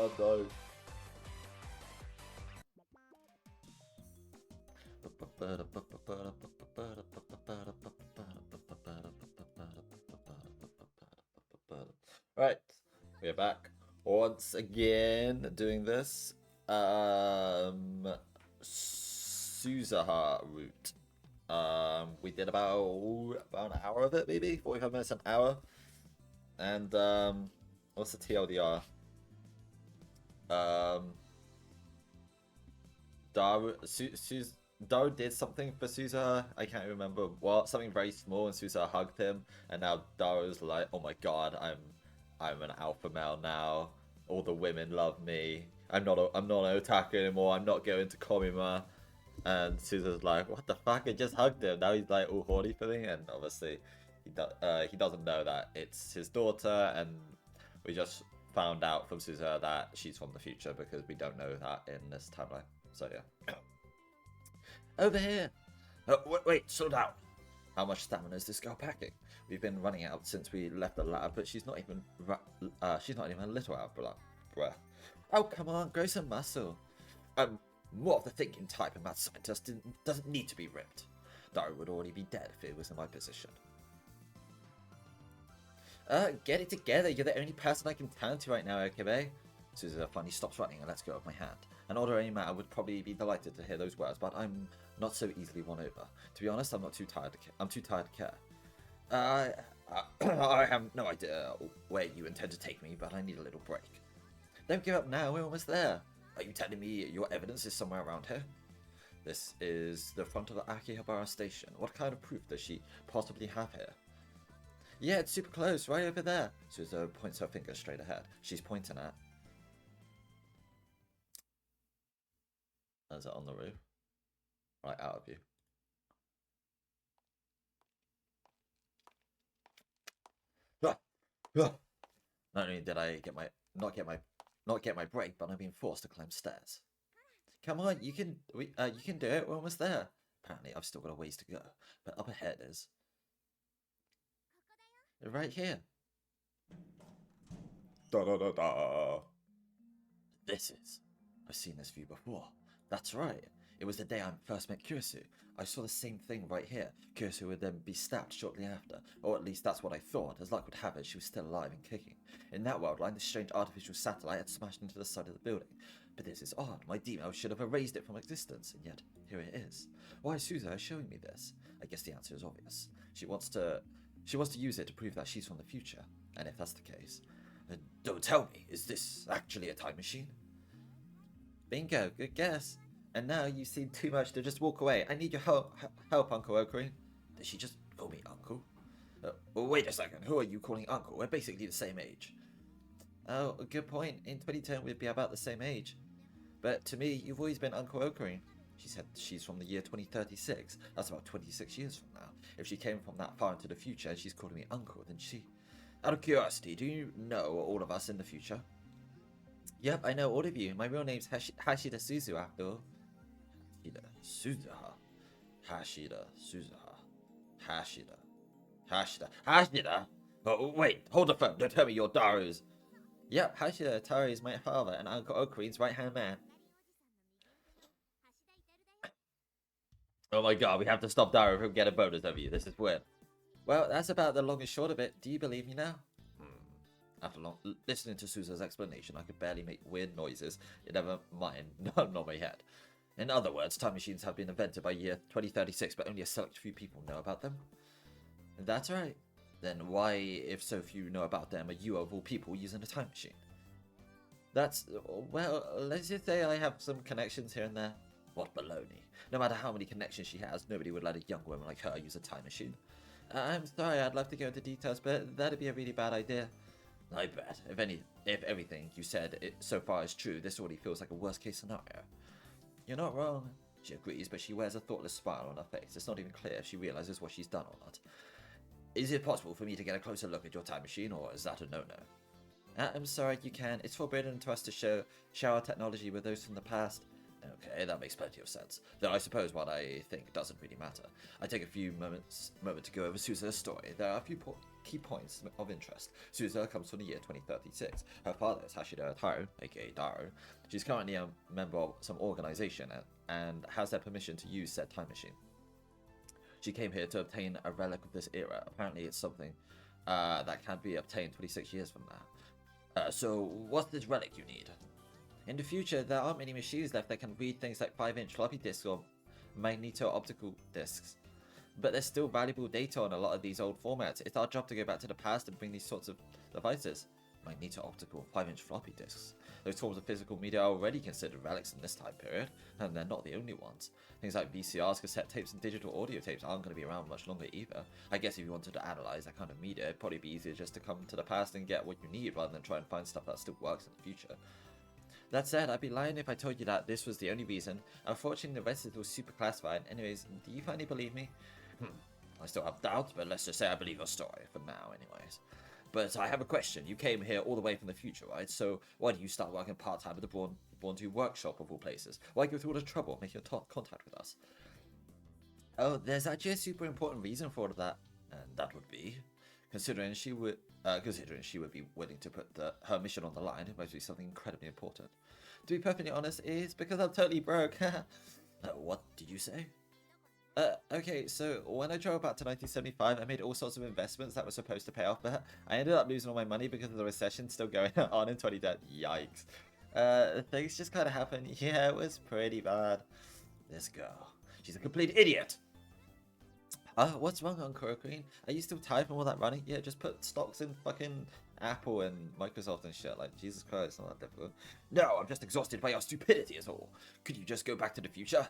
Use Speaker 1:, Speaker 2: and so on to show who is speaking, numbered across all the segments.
Speaker 1: Oh no. Right, we're back once again doing this. Suzaha route. We did about an hour of it, maybe 45 minutes, an hour. And what's the TLDR? Daru did something for Suzaha. I can't remember what. Something very small, and Suzaha hugged him. And now Daru's like, "Oh my god, I'm an alpha male now. All the women love me. I'm not an otaku anymore. I'm not going to Komima." And Suza's like, "What the fuck? I just hugged him. Now he's like all horny for me." And obviously, he doesn't know that it's his daughter, and we just found out from Suzaha that she's from the future because we don't know that in this timeline. So yeah. Over here. Wait, slow down. How much stamina is this girl packing? We've been running out since we left the lab, but she's not even a little out of breath. Oh, come on, grow some muscle. I'm more of the thinking type, and that scientist doesn't need to be ripped. Daru would already be dead if it was in my position. Get it together. You're the only person I can turn to right now, Okabe. Suzaha finally stops running and lets go of my hand. An older Anima would probably be delighted to hear those words, but I'm not so easily won over. To be honest, I'm too tired to care. I have no idea where you intend to take me, but I need a little break. Don't give up now, we're almost there. Are you telling me your evidence is somewhere around here? This is the front of the Akihabara station. What kind of proof does she possibly have here? Yeah, it's super close, right over there. Suzaha points her finger straight ahead. She's pointing at... Is it on the roof? Right out of view. Not only did I not get my break, but I'm being forced to climb stairs. Come on, you can do it. We're almost there. Apparently, I've still got a ways to go, but up ahead is right here. Da da da da. This is. I've seen this view before. That's right. It was the day I first met Kurisu. I saw the same thing right here. Kurisu would then be stabbed shortly after, or at least that's what I thought. As luck would have it, she was still alive and kicking. In that world line, this strange artificial satellite had smashed into the side of the building. But this is odd. My demon should have erased it from existence, and yet here it is. Why is Suzaha showing me this? I guess the answer is obvious. She wants to use it to prove that she's from the future. And if that's the case, don't tell me, is this actually a time machine? Bingo, good guess. And now you've seen too much to just walk away. I need your help, Uncle Ocarine. Did she just call me Uncle? Wait a second, who are you calling Uncle? We're basically the same age. Oh, a good point. In 2010, we'd be about the same age. But to me, you've always been Uncle Ocarine. She said she's from the year 2036. That's about 26 years from now. If she came from that far into the future and she's calling me Uncle, then she... Out of curiosity, do you know all of us in the future? Yep, I know all of you. My real name's Hashida Suzu, after all. Hashida Suzaha. Hashida? Oh, wait, hold the phone. Don't tell me you're Daru's. Yep, Hashida Atari is my father and Uncle Okarine's right-hand man. Oh my god, we have to stop Daru from getting bonus over you. This is weird. Well, that's about the long and short of it. Do you believe me now? After listening to Suza's explanation, I could barely make weird noises. Never mind, not my head. In other words, time machines have been invented by year 2036, but only a select few people know about them. That's right. Then why, if so few know about them, are you of all people using a time machine? That's, well, let's just say I have some connections here and there. What baloney. No matter how many connections she has, nobody would let a young woman like her use a time machine. I'm sorry, I'd love to go into details, but that'd be a really bad idea. I bet. If everything you said so far is true, this already feels like a worst-case scenario. You're not wrong. She agrees, but she wears a thoughtless smile on her face. It's not even clear if she realizes what she's done or not. Is it possible for me to get a closer look at your time machine, or is that a no-no? I'm sorry, you can. It's forbidden to us to share our technology with those from the past. Okay, that makes plenty of sense. Though I suppose what I think doesn't really matter. I take a few moments to go over Suza's story. There are a few key points of interest. Suza comes from the year 2036. Her father is Hashida Taro, aka Daro. She's currently a member of some organization and has their permission to use said time machine. She came here to obtain a relic of this era. Apparently it's something that can be obtained 26 years from now. So what's this relic you need? In the future, there aren't many machines left that can read things like 5-inch floppy disks or magneto-optical disks. But there's still valuable data on a lot of these old formats. It's our job to go back to the past and bring these sorts of devices. Magneto-optical 5-inch floppy disks. Those forms of physical media are already considered relics in this time period, and they're not the only ones. Things like VCRs, cassette tapes, and digital audio tapes aren't going to be around much longer either. I guess if you wanted to analyze that kind of media, it'd probably be easier just to come to the past and get what you need rather than try and find stuff that still works in the future. That said, I'd be lying if I told you that this was the only reason. Unfortunately, the rest is all super classified. Anyways, do you finally believe me? I still have doubts, but let's just say I believe your story, for now anyways. But I have a question. You came here all the way from the future, right? So why do you start working part-time at the Born 2 workshop of all places? Why go through all the trouble making contact with us? Oh, there's actually a super important reason for all of that. And that would be, considering she would be willing to put her mission on the line, it must be something incredibly important. To be perfectly honest, it's because I'm totally broke. What did you say? Okay, so when I drove back to 1975, I made all sorts of investments that were supposed to pay off, but I ended up losing all my money because of the recession still going on in 2010. Yikes. Things just kind of happened. Yeah, it was pretty bad. This girl, she's a complete idiot. What's wrong, Uncle Queen? Are you still tired from all that running? Yeah, just put stocks in fucking Apple and Microsoft and shit. Like, Jesus Christ, it's not that difficult. No, I'm just exhausted by your stupidity is all. Could you just go back to the future?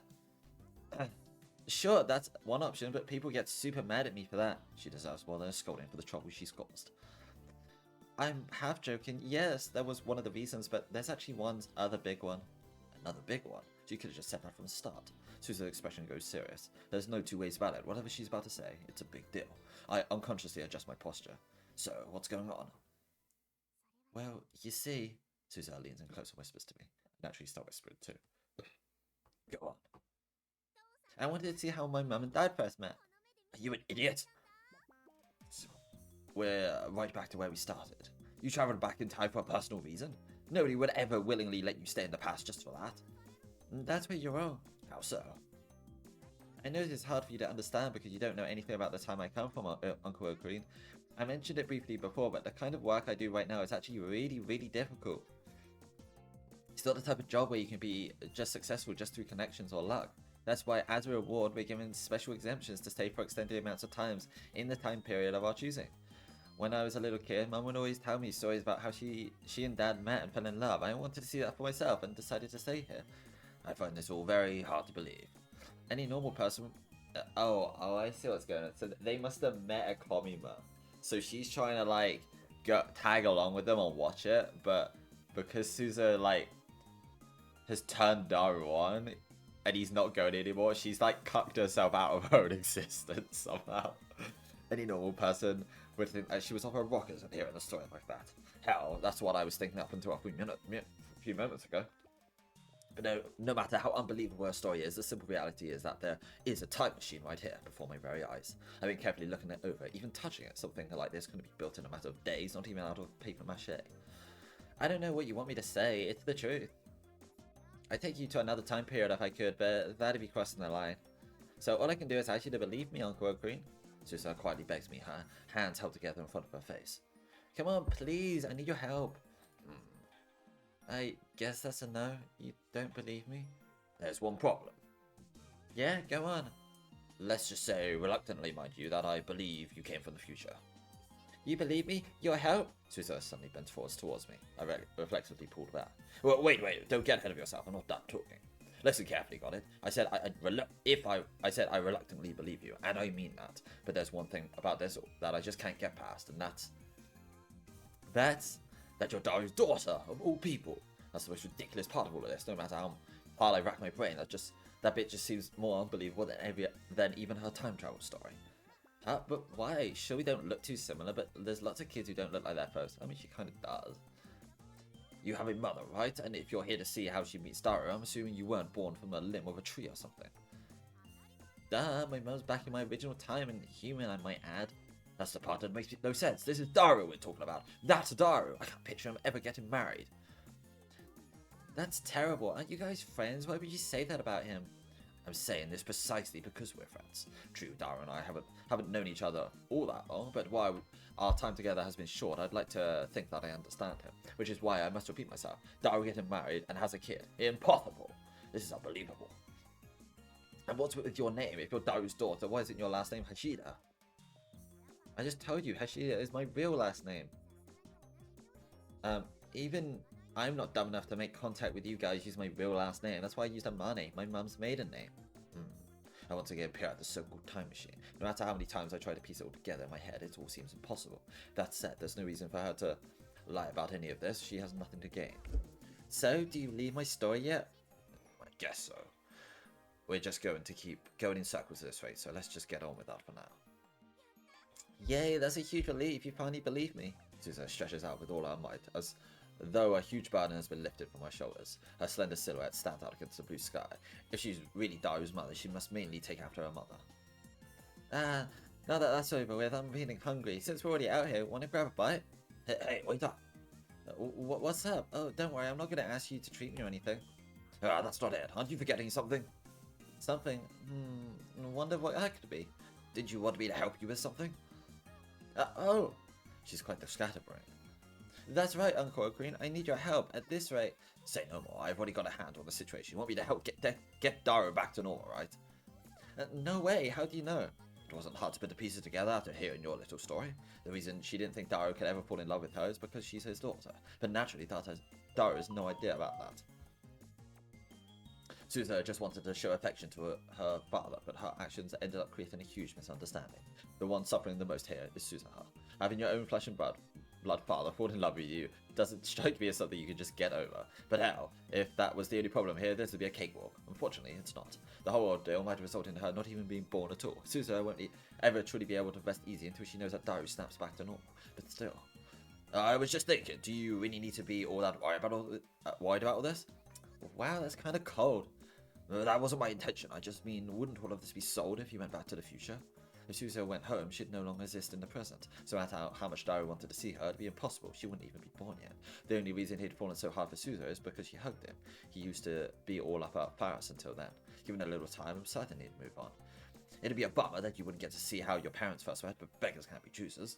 Speaker 1: Sure, that's one option, but people get super mad at me for that. She deserves more than a scolding for the trouble she's caused. I'm half joking. Yes, that was one of the reasons, but there's actually one other big one. Another big one? She could have just said that from the start. Susan's expression goes serious. There's no two ways about it. Whatever she's about to say, it's a big deal. I unconsciously adjust my posture. So, what's going on? Well, you see... Susan leans in close and whispers to me. I naturally start whispering too. Go on. I wanted to see how my mum and dad first met. Are you an idiot? We're right back to where we started. You travelled back in time for a personal reason. Nobody would ever willingly let you stay in the past just for that. That's where you're wrong. How so? I know it's hard for you to understand because you don't know anything about the time I come from, Uncle O'Green. I mentioned it briefly before, but the kind of work I do right now is actually really, really difficult. It's not the type of job where you can be just successful just through connections or luck. That's why, as a reward, we're given special exemptions to stay for extended amounts of times in the time period of our choosing. When I was a little kid, Mum would always tell me stories about how she and Dad met and fell in love. I wanted to see that for myself and decided to stay here. I find this all very hard to believe. Any normal person... Oh, I see what's going on. So they must have met a commie mum. So she's trying to, like, tag along with them and watch it, but because Susan, like, has turned Daru on... and he's not going anymore, she's like cucked herself out of her own existence somehow. Any normal person would think that she was off her rockers and hearing a story like that. Hell, that's what I was thinking up until a few moments ago. But no matter how unbelievable her story is, the simple reality is that there is a time machine right here before my very eyes. I've been carefully looking it over, even touching it. Something like this can be built in a matter of days, not even out of paper mache. I don't know what you want me to say, it's the truth. I'd take you to another time period if I could, but that'd be crossing the line. So all I can do is ask you to believe me, Uncle O'Green. Susan quietly begs me, her hands held together in front of her face. Come on, please, I need your help. I guess that's a no. You don't believe me? There's one problem. Yeah, go on. Let's just say, reluctantly mind you, that I believe you came from the future. You believe me? Your help? Susan suddenly bent forwards towards me. I reflexively pulled back. Well, wait, don't get ahead of yourself. I'm not done talking. Listen carefully, got it? I said I said I reluctantly believe you, and I mean that. But there's one thing about this that I just can't get past, and that's that you're Daru's daughter, of all people. That's the most ridiculous part of all of this. No matter how hard I rack my brain, that bit just seems more unbelievable than even her time travel story. But why? Sure, we don't look too similar, but there's lots of kids who don't look like that first. I mean, she kind of does. You have a mother, right? And if you're here to see how she meets Daru, I'm assuming you weren't born from a limb of a tree or something. Duh, my mum's back in my original time and human, I might add. That's the part that makes no sense. This is Daru we're talking about. That's Daru. I can't picture him ever getting married. That's terrible. Aren't you guys friends? Why would you say that about him? I'm saying this precisely because we're friends. True, Daru and I haven't known each other all that long, but while our time together has been short, I'd like to think that I understand him, which is why I must repeat myself. Daru getting married and has a kid. Impossible. This is unbelievable. And what's with your name? If you're Daru's daughter, why isn't your last name Hashida? I just told you, Hashida is my real last name. Even I'm not dumb enough to make contact with you guys using my real last name. That's why I used Amane, my mum's maiden name. I want to get appear at the so-called time machine. No matter how many times I try to piece it all together in my head, it all seems impossible. That said, there's no reason for her to lie about any of this. She has nothing to gain. So, do you believe my story yet? I guess so. We're just going to keep going in circles this way, so let's just get on with that for now. Yay, that's a huge relief. You finally believe me. Susan stretches out with all her might, as though a huge burden has been lifted from her shoulders. Her slender silhouette stands out against the blue sky. If she's really Daru's mother, she must mainly take after her mother. Now that that's over with, I'm feeling hungry. Since we're already out here, want to grab a bite? Hey, wait up. What's up? Oh, don't worry, I'm not going to ask you to treat me or anything. That's not it. Aren't you forgetting something? Something? Wonder what that could be. Did you want me to help you with something? Oh! She's quite the scatterbrain. That's right, Uncle Green. I need your help. At this rate... Say no more. I've already got a handle on the situation. You want me to help get Daru back to normal, right? No way. How do you know? It wasn't hard to put the pieces together after hearing your little story. The reason she didn't think Daru could ever fall in love with her is because she's his daughter. But naturally, Daru has no idea about that. Suza just wanted to show affection to her father, but her actions ended up creating a huge misunderstanding. The one suffering the most here is Suzaha. Having your own flesh and blood father fall in love with you doesn't strike me as something you can just get over. But hell, if that was the only problem here, this would be a cakewalk. Unfortunately, it's not. The whole ordeal might result in her not even being born at all. Suza won't ever truly be able to rest easy until she knows that Daru snaps back to normal. But still. I was just thinking, do you really need to be all that worried about all this? Wow, that's kind of cold. That wasn't my intention. I just mean, wouldn't all of this be sold if you went back to the future? If Suzo went home, she'd no longer exist in the present. So no matter how much Daru wanted to see her, it'd be impossible. She wouldn't even be born yet. The only reason he'd fallen so hard for Suzo is because she hugged him. He used to be all up at Paris until then. Given a little time, I'm certain he'd move on. It'd be a bummer that you wouldn't get to see how your parents first met, but beggars can't be choosers.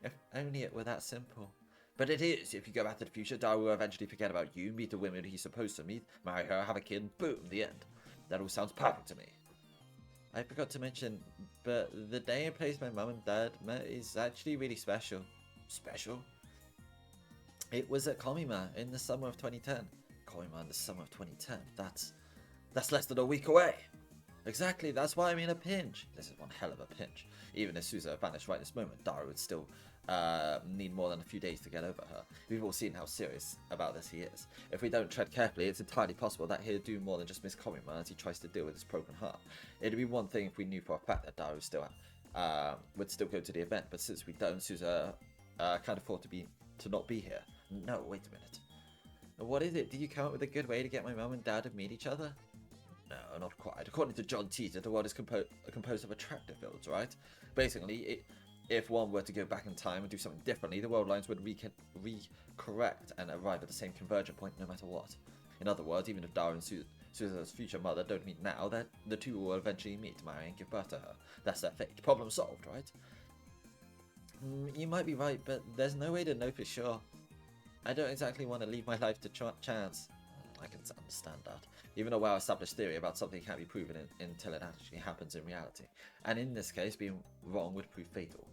Speaker 1: If only it were that simple. But it is. If you go back to the future, Daru will eventually forget about you, meet the women he's supposed to meet, marry her, have a kid, and boom, the end. That all sounds perfect to me. I forgot to mention, but the day and place my mum and dad met is actually really special. Special? It was at Komima in the summer of 2010. Komima in the summer of 2010. That's less than a week away. Exactly, that's why I'm in a pinch. This is one hell of a pinch. Even if Suza vanished right this moment, Daru would still need more than a few days to get over her. We've all seen how serious about this he is. If we don't tread carefully, it's entirely possible that he'll do more than just miss Komima as he tries to deal with his broken heart. It'd be one thing if we knew for a fact that Daru would still go to the event, but since we don't, Suza can't afford to not be here. No, wait a minute. What is it? Did you come up with a good way to get my mum and dad to meet each other? No, not quite. According to John Teeter, the world is composed of attractor fields, right? Basically, if one were to go back in time and do something differently, the world lines would re-correct and arrive at the same convergent point no matter what. In other words, even if Daru and Suza's future mother don't meet now, the two will eventually meet, marry, and give birth to her. That's their fate. Problem solved, right? You might be right, but there's no way to know for sure. I don't exactly want to leave my life to chance. I can understand that. Even a well-established theory about something can't be proven until it actually happens in reality. And in this case, being wrong would prove fatal.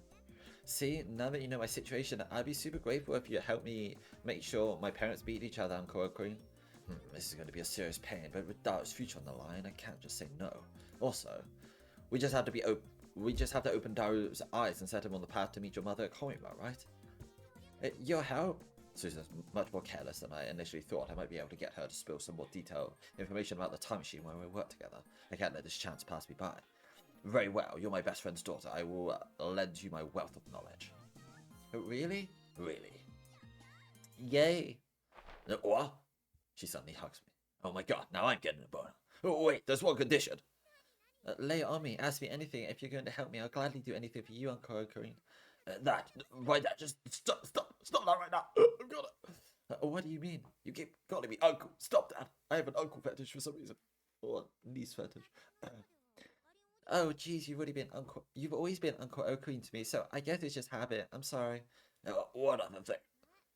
Speaker 1: See, now that you know my situation, I'd be super grateful if you help me make sure my parents beat each other, Uncle Green. This is going to be a serious pain, but with Daru's future on the line, I can't just say no. Also, we just have to open Daru's eyes and set him on the path to meet your mother at Komima, right? Your help? Susan's much more careless than I initially thought. I might be able to get her to spill some more detailed information about the time machine when we work together. I can't let this chance pass me by. Very well, you're my best friend's daughter. I will lend you my wealth of knowledge. Really? Really? Yay! What? She suddenly hugs me. Oh my god, now I'm getting a boner. Oh wait, there's one condition. Lay it on me. Ask me anything. If you're going to help me, I'll gladly do anything for you, Uncle Ocarine. Just stop that right now. I've got it. What do you mean? You keep calling me uncle. Stop that. I have an uncle fetish for some reason. Or niece fetish. Oh, geez, you've already been uncle. You've always been Uncle Ocarine to me, so I guess it's just habit. I'm sorry. One other thing.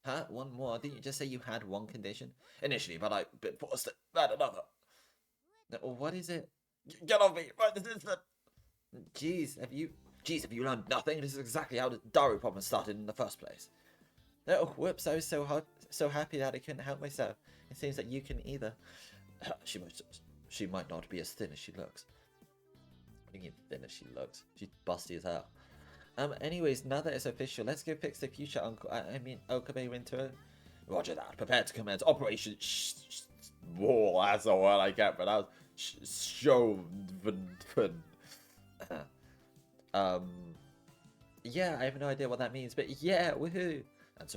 Speaker 1: Huh? One more? Didn't you just say you had one condition? Initially, but I've been forced to add another. What is it? Get off me! Right this instant! Jeez, have you learned nothing? This is exactly how the Daru problem started in the first place. Oh, whoops! I was so happy that I couldn't help myself. It seems that you can either. She might not be as thin as she looks. What do you mean thin as she looks? She's busty as hell. Anyways, now that it's official, let's go fix the future, Uncle. I mean, Okabe Winter. Roger that. Prepare to commence Operation. Whoa, that's a word I can't pronounce. Show. Yeah, I have no idea what that means, but yeah, woohoo! And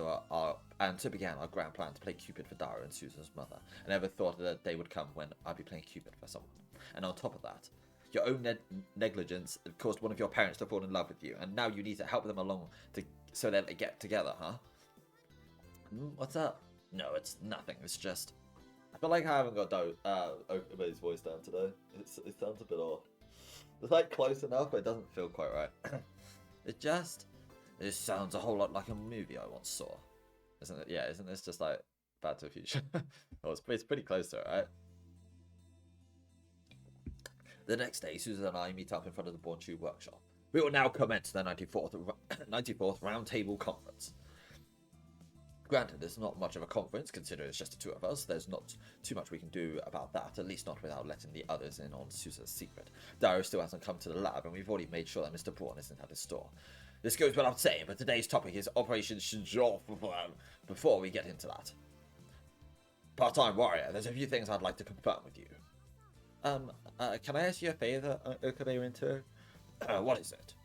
Speaker 1: so began our grand plan to play Cupid for Dara and Susan's mother. I never thought that they would come when I'd be playing Cupid for someone. And on top of that, your own negligence caused one of your parents to fall in love with you, and now you need to help them along so that they get together, huh? What's up? No, it's nothing. It's just I feel like I haven't got Okabe's voice down today. It sounds a bit off. It's like close enough, but it doesn't feel quite right. It sounds a whole lot like a movie I once saw. Isn't it? Yeah, isn't this just like Back to the Future? Well, it's pretty close to it, right? The next day, Susan and I meet up in front of the Born-Chu workshop. We will now commence the 94th Roundtable Conference. Granted, it's not much of a conference, considering it's just the two of us. There's not too much we can do about that, at least not without letting the others in on Susan's secret. Dario still hasn't come to the lab, and we've already made sure that Mr. Braun isn't at his store. This goes without saying, but today's topic is Operation Shinjo. Before we get into that, Part-time Warrior, there's a few things I'd like to confirm with you. Can I ask you a favor, Okabe Rinto? What is it?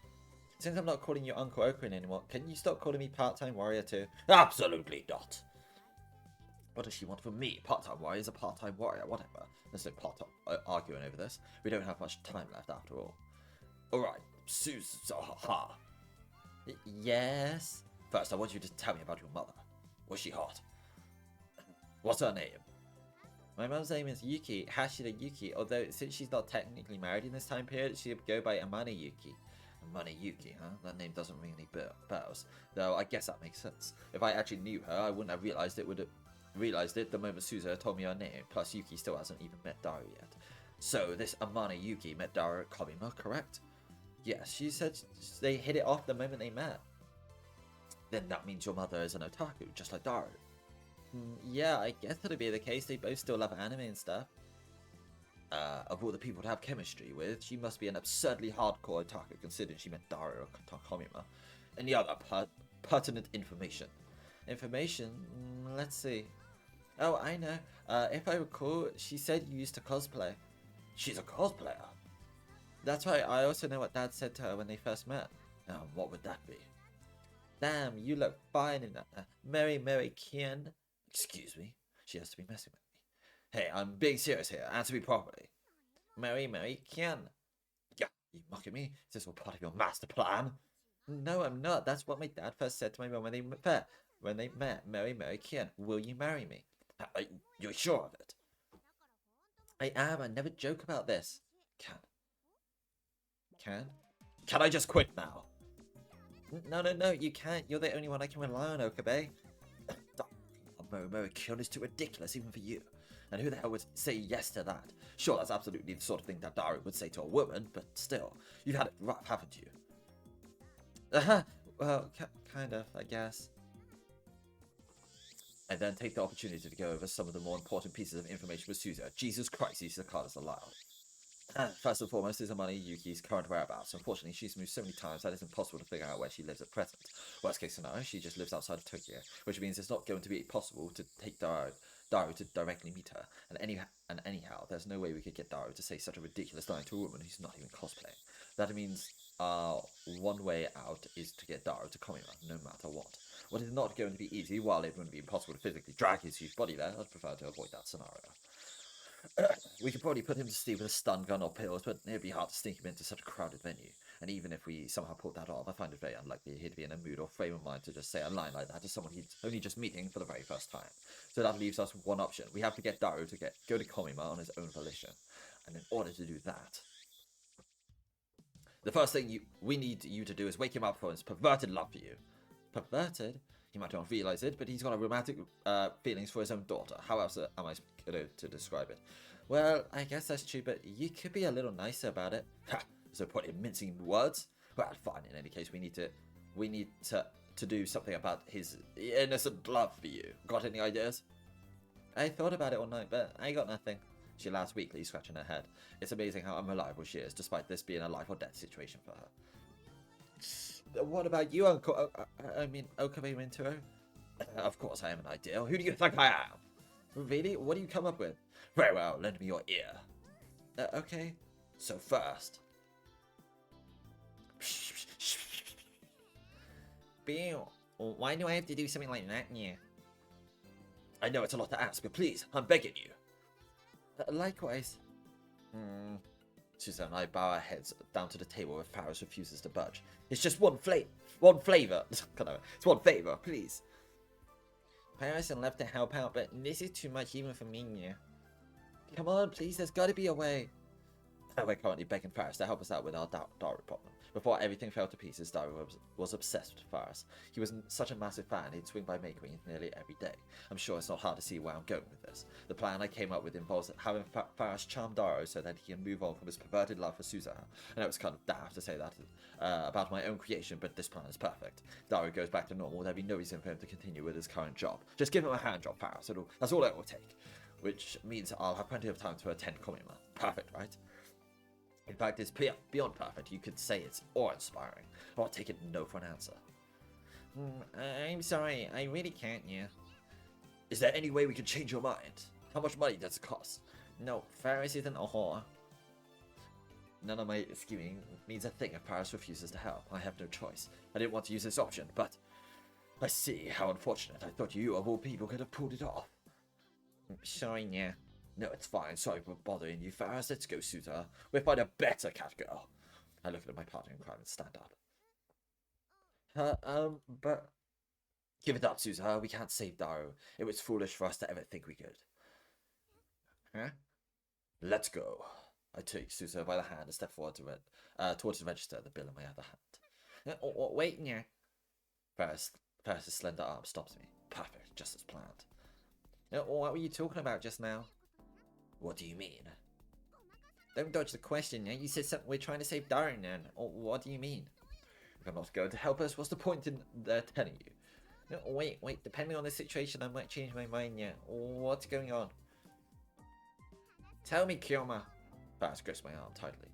Speaker 1: Since I'm not calling you Uncle Ocarine anymore, can you stop calling me Part-Time Warrior too? Absolutely not. What does she want from me? Part-Time Warrior is a Part-Time Warrior, whatever. There's no part arguing over this. We don't have much time left after all. Alright, Suzaha. Yes? First, I want you to tell me about your mother. Was she hot? What's her name? My mum's name is Yuki, Hashida Yuki, although since she's not technically married in this time period, she would go by Amane Yuki. Amane Yuki, huh? That name doesn't ring any bells, though I guess that makes sense. If I actually knew her, I wouldn't have realized it the moment Suza told me her name, plus Yuki still hasn't even met Daru yet. So this Amane Yuki met Daru at Komima, correct? Yes, she said they hit it off the moment they met. Then that means your mother is an otaku, just like Daru. Yeah, I guess that'll be the case. They both still love anime and stuff. Of all the people to have chemistry with, she must be an absurdly hardcore otaku considering she met Daru or Komima. Any other pertinent information? Information? Let's see. Oh, I know. If I recall, she said you used to cosplay. She's a cosplayer? That's right, I also know what Dad said to her when they first met. What would that be? Damn, you look fine in that. Mary Kian. Excuse me? She has to be messing with me. Hey, I'm being serious here. Answer me properly. Mary Kian. Yeah, you mocking me? Is this all part of your master plan? No, I'm not. That's what my dad first said to my mum when they met. Mary Kian. Will you marry me? You're sure of it? I am. I never joke about this. Can I just quit now? No, you can't. You're the only one I can rely on, Okabe. Mary Kion is too ridiculous even for you. And who the hell would say yes to that? Sure, that's absolutely the sort of thing that Daru would say to a woman, but still, you've had it rough, haven't you? Well, kind of, I guess. And then take the opportunity to go over some of the more important pieces of information with Suza. Jesus Christ, these cards allowed. First and foremost is Amane Yuki's current whereabouts. Unfortunately, she's moved so many times that it's impossible to figure out where she lives at present. Worst case scenario, she just lives outside of Tokyo, which means it's not going to be possible to take Daru to directly meet her. And anyhow, there's no way we could get Daru to say such a ridiculous line to a woman who's not even cosplaying. That means one way out is to get Daru to Komima, no matter what. What is not going to be easy, while it wouldn't be impossible to physically drag his huge body there, I'd prefer to avoid that scenario. We could probably put him to sleep with a stun gun or pills, but it'd be hard to sneak him into such a crowded venue. And even if we somehow pulled that off, I find it very unlikely he'd be in a mood or frame of mind to just say a line like that to someone he's only just meeting for the very first time. So that leaves us with one option. We have to get Daru to go to Komima on his own volition. And in order to do that, the first thing we need you to do is wake him up for his perverted love for you. Perverted? He might not realize it, but he's got a romantic feelings for his own daughter. How else am I going to describe it? Well, I guess that's true, but you could be a little nicer about it. Ha! So put in mincing words? Well, fine. In any case, we need to do something about his innocent love for you. Got any ideas? I thought about it all night, but I got nothing. She laughs weakly, scratching her head. It's amazing how unreliable she is, despite this being a life or death situation for her. What about you, Uncle? Okabe Mintaro? Of course I have an idea. Who do you think I am? Really? What do you come up with? Very well, lend me your ear. Okay. So first... Bill, why do I have to do something like that, yeah? I know it's a lot to ask, but please, I'm begging you. Likewise. Susan and I bow our heads down to the table where Faris refuses to budge. It's just one flavor. It's one favor, please. Faris and left to help out, but this is too much even for me, yeah. Come on, please, there's gotta be a way. We're currently begging Faris to help us out with our Daru problem. Before everything fell to pieces, Daru was obsessed with Faris. He was such a massive fan, he'd swing by May Queen nearly every day. I'm sure it's not hard to see where I'm going with this. The plan I came up with involves having Faris charm Daru so that he can move on from his perverted love for Suzuha. I know it's kind of daft to say that about my own creation, but this plan is perfect. Daru goes back to normal, there'll be no reason for him to continue with his current job. Just give him a hand job, Faris. That's all it will take. Which means I'll have plenty of time to attend Komima. Perfect, right? In fact, it's beyond perfect. You could say it's awe-inspiring. I'll take it no for an answer. I'm sorry, I really can't, yeah. Is there any way we can change your mind? How much money does it cost? No, Faris isn't a whore. None of my scheming means a thing if Faris refuses to help. I have no choice. I didn't want to use this option, but... I see. How unfortunate. I thought you, of all people, could have pulled it off. Sorry, yeah. No, it's fine. Sorry for bothering you, Faris. Let's go, Suzuha. We'll find a better cat girl. I look at my partner in crime and stand up. But... Give it up, Suzuha. We can't save Daru. It was foolish for us to ever think we could. Huh? Let's go. I take Suzuha by the hand and step forward towards the register, the bill in my other hand. Wait, yeah. Faris' slender arm stops me. Perfect, just as planned. What were you talking about just now? What do you mean? Don't dodge the question, yeah? You said something we're trying to save Daru, then. What do you mean? If I'm not going to help us, what's the point in telling you? No, wait. Depending on the situation, I might change my mind, yeah. What's going on? Tell me, Kyoma. Faris grips my arm tightly.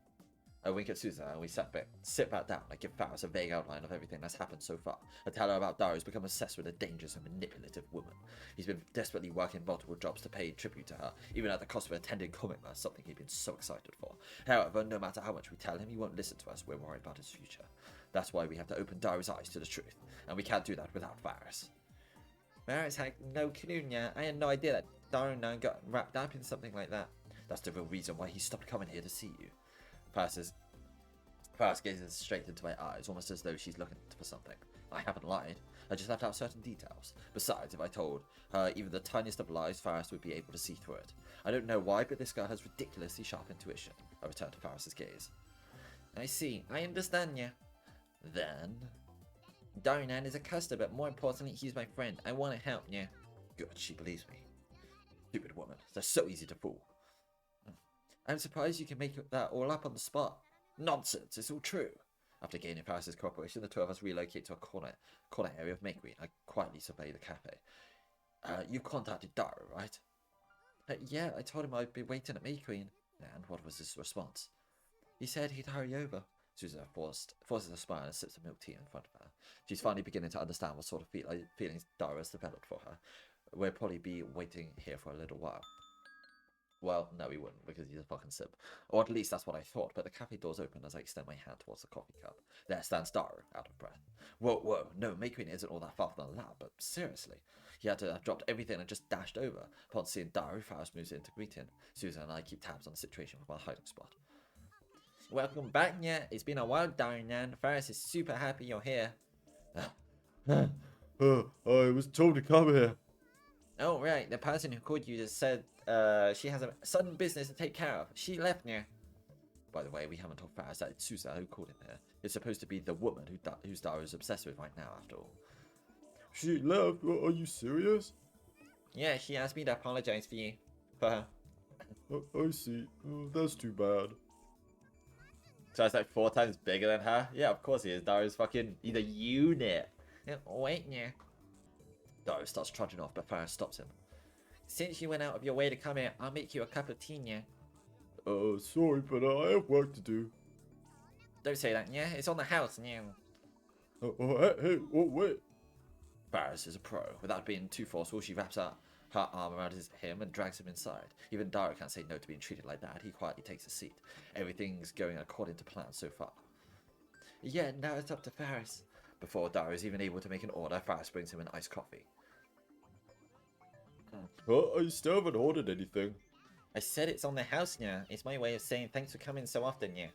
Speaker 1: I wink at Suzuha and we sit back down. I give Faris a vague outline of everything that's happened so far. I tell her about Daru's become obsessed with a dangerous and manipulative woman. He's been desperately working multiple jobs to pay tribute to her, even at the cost of attending Komima, something he'd been so excited for. However, no matter how much we tell him, he won't listen to us. We're worried about his future. That's why we have to open Daru's eyes to the truth, and we can't do that without Faris. Faris had no clue, yeah. I had no idea that Daru got wrapped up in something like that. That's the real reason why he stopped coming here to see you. Faris gazes straight into my eyes, almost as though she's looking for something. I haven't lied. I just left out certain details. Besides, if I told her even the tiniest of lies, Faris would be able to see through it. I don't know why, but this girl has ridiculously sharp intuition. I return to Faris' gaze. I see. I understand, yeah. Then... Darunan is a customer, but more importantly, he's my friend. I want to help, yeah. Good, she believes me. Stupid woman. They're so easy to fool. I'm surprised you can make that all up on the spot. Nonsense, it's all true. After gaining Faris' cooperation, the two of us relocate to a corner area of Makery. I quietly survey the cafe. You contacted Daru, right? Yeah, I told him I'd be waiting at Makery. And what was his response? He said he'd hurry over. Suzuha forces a smile and sips of milk tea in front of her. She's finally beginning to understand what sort of feelings Daru has developed for her. We'll probably be waiting here for a little while. Well, no, he wouldn't, because he's a fucking simp. Or at least that's what I thought, but the cafe door's open as I extend my hand towards the coffee cup. There stands Daru, out of breath. Whoa, no, Maqueen isn't all that far from the lab, but seriously. He had to have dropped everything and just dashed over. Upon seeing Daru, Faris moves in to greet him. Susan and I keep tabs on the situation from our hiding spot. Welcome back, yeah. It's been a while, Daru-nan. Faris is super happy you're here.
Speaker 2: I was told to come here.
Speaker 1: Oh, right. The person who called you just said she has a sudden business to take care of. She left now. By the way, we haven't told Faris that it's Susa who called him here. It's supposed to be the woman whose Daru is obsessed with right now, after all.
Speaker 2: She left? Are you serious?
Speaker 1: Yeah, she asked me to apologize for you. For her.
Speaker 2: I see. That's too bad.
Speaker 1: So it's like 4 times bigger than her? Yeah, of course he is. Daru's fucking... he's a unit. Wait, yeah. Daru starts trudging off, but Faris stops him. Since you went out of your way to come here, I'll make you a cup of tea, yeah.
Speaker 2: Sorry, but I have work to do.
Speaker 1: Don't say that, yeah? It's on the house, yeah.
Speaker 2: Hey, wait.
Speaker 1: Faris is a pro. Without being too forceful, she wraps her arm around him and drags him inside. Even Daru can't say no to being treated like that. He quietly takes a seat. Everything's going according to plan so far. Yeah, now it's up to Faris. Before Daru is even able to make an order, Faris brings him an iced coffee.
Speaker 2: I still haven't ordered anything.
Speaker 1: I said it's on the house now. It's my way of saying thanks for coming so often, yeah.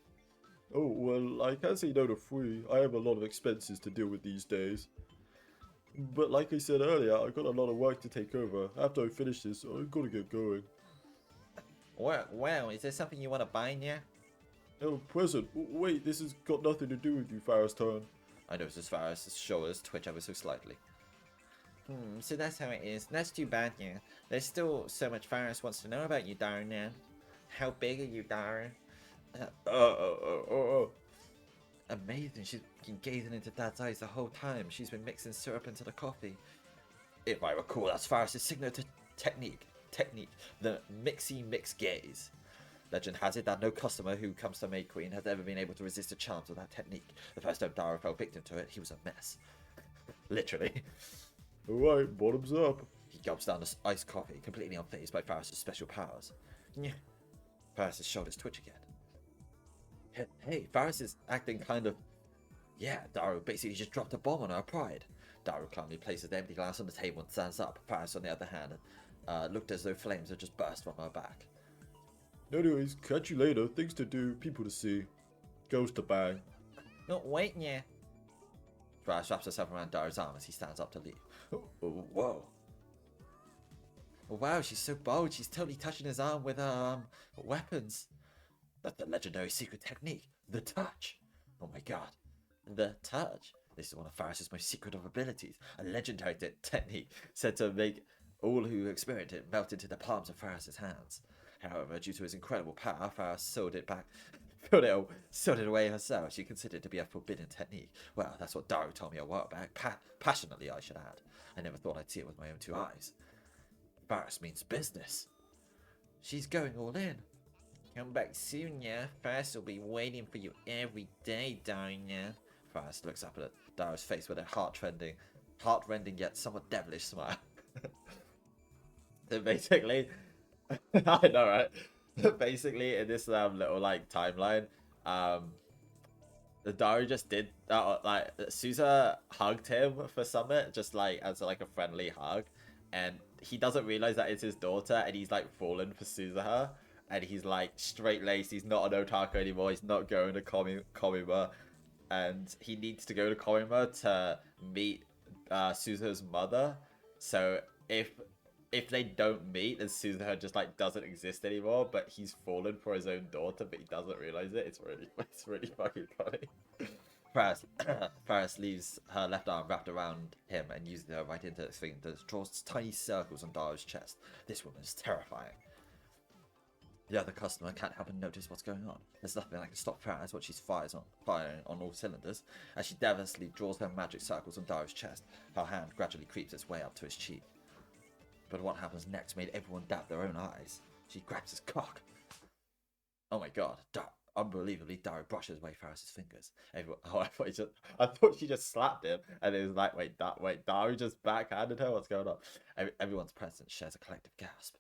Speaker 2: Oh, well, I can't say no to free. I have a lot of expenses to deal with these days. But like I said earlier, I got a lot of work to take over. After I finish this, I gotta get going.
Speaker 1: Wow, is there something you want to buy now?
Speaker 2: Oh, present. Wait, this has got nothing to do with you, Faris Turn.
Speaker 1: I noticed Faris' shoulders twitch ever so slightly. So that's how it is. That's too bad, yeah. There's still so much Faris wants to know about you, Daru, now. How big are you, Daru? Amazing. She's been gazing into Dad's eyes the whole time. She's been mixing syrup into the coffee. If I recall, that's Faris' signature technique. The mixy mix gaze. Legend has it that no customer who comes to Maid Queen has ever been able to resist the charms of that technique. The first time Daru fell victim to it, he was a mess. Literally.
Speaker 2: Alright, bottoms up.
Speaker 1: He gulps down the iced coffee, completely unfazed by Faris' special powers. Yeah. Faris' shoulders twitch again. Hey, Faris is acting kind of... Yeah, Daru basically just dropped a bomb on her pride. Daru calmly places the empty glass on the table and stands up. Faris, on the other hand, looked as though flames had just burst from her back.
Speaker 2: Anyways, catch you later. Things to do, people to see. Girls to bang.
Speaker 1: No, wait, yeah. Faris wraps herself around Daru's arm as he stands up to leave. Whoa. Wow, she's so bold. She's totally touching his arm with weapons. That's the legendary secret technique. The touch. Oh my god. The touch. This is one of Faris' most secret of abilities. A legendary technique said to make all who experience it melt into the palms of Faris' hands. However, due to his incredible power, Faris sealed it away herself. She considered it to be a forbidden technique. Well, that's what Daru told me a while back. Passionately, I should add. I never thought I'd see it with my own 2 eyes. Faris means business. She's going all in. Come back soon, yeah. Faris will be waiting for you every day, Daru, yeah. Faris looks up at Daru's face with a heart-rending yet somewhat devilish smile. So basically, I know, right? Basically, in this little like timeline, the Daru just did like Susa hugged him for Summit, just like as like a friendly hug, and he doesn't realize that it's his daughter, and he's like fallen for Suzuha, and he's like straight laced. He's not an otaku anymore. He's not going to Komima, and he needs to go to Komima to meet Suzuha's mother. So if they don't meet, then Suzuha just like doesn't exist anymore, but he's fallen for his own daughter, but he doesn't realize it. It's really fucking funny. Faris leaves her left arm wrapped around him and uses her right index finger to draw tiny circles on Daru's chest. This woman is terrifying. The other customer can't help but notice what's going on. There's nothing that can stop Faris when she's firing on all cylinders. As she devastatingly draws her magic circles on Daru's chest, her hand gradually creeps its way up to his cheek. But what happens next made everyone doubt their own eyes. She grabs his cock. Oh my god. Unbelievably, Daru brushes away Faris' fingers. I thought she just slapped him, and it was like, wait, Daru just backhanded her? What's going on? Everyone's present shares a collective gasp.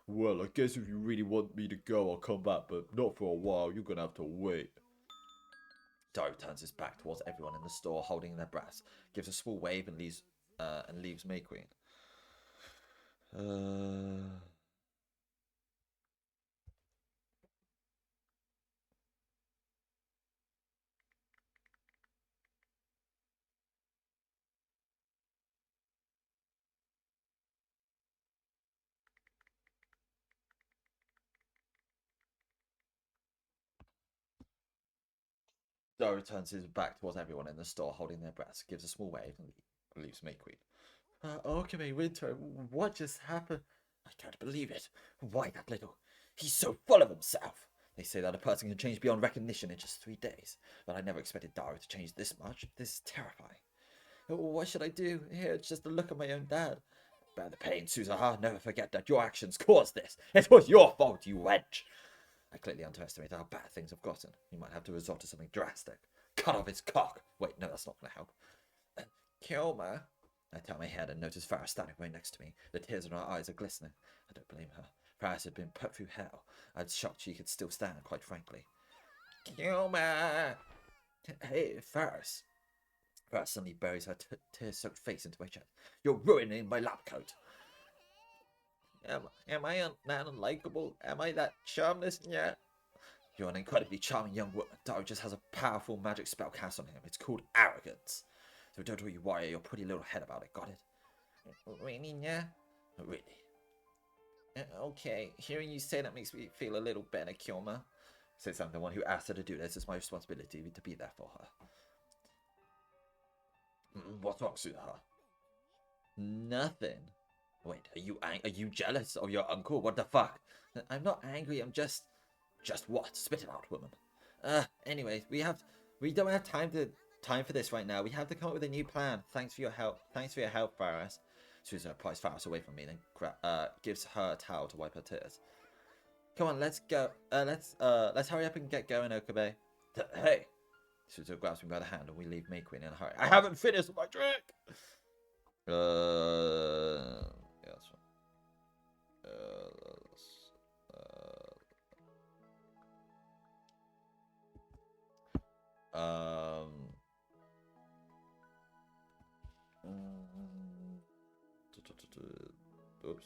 Speaker 2: Well, I guess if you really want me to go, I'll come back, but not for a while. You're gonna have to wait.
Speaker 1: Daru turns his back towards everyone in the store, holding their breaths, gives a small wave, and leaves May Queen. Daru turns his back towards everyone in the store, holding their breaths, gives a small wave, and leaves May Queen. Okame Winter, what just happened? I can't believe it. Why that little? He's so full of himself. They say that a person can change beyond recognition in just 3 days, but I never expected Daru to change this much. This is terrifying. What should I do? Here, it's just the look of my own dad. Bear the pain, Suzuha. Never forget that your actions caused this. It was your fault, you wench. I clearly underestimated how bad things have gotten. You might have to resort to something drastic. Cut off his cock. Wait, no, that's not going to help. Kilma. I turn my head and notice Farah standing right next to me. The tears in her eyes are glistening. I don't blame her. Farah had been put through hell. I was shocked she could still stand, quite frankly. Kilma! Hey, Farah. Farah suddenly buries her tear-soaked face into my chest. You're ruining my lab coat. Am I that unlikable? Am I that charmless? Yeah. You're an incredibly charming young woman. Daru just has a powerful magic spell cast on him. It's called arrogance. So don't you worry your pretty little head about it, got it? Really, yeah? Really? Okay, hearing you say that makes me feel a little better, Kyoma. Since I'm the one who asked her to do this, it's my responsibility to be there for her. What's wrong, Sudaha? Nothing. Wait, are you jealous of your uncle? What the fuck? I'm not angry, I'm just what? Spit it out, woman. Anyway, we don't have time for this right now. We have to come up with a new plan. Thanks for your help, Faris. Susan pries Faris away from me, then gives her a towel to wipe her tears. Come on, let's go. Let's hurry up and get going, Okabe. Hey! Susan grabs me by the hand and we leave May Queen in a hurry. I haven't finished my drink! Yeah, that's fine. Oops.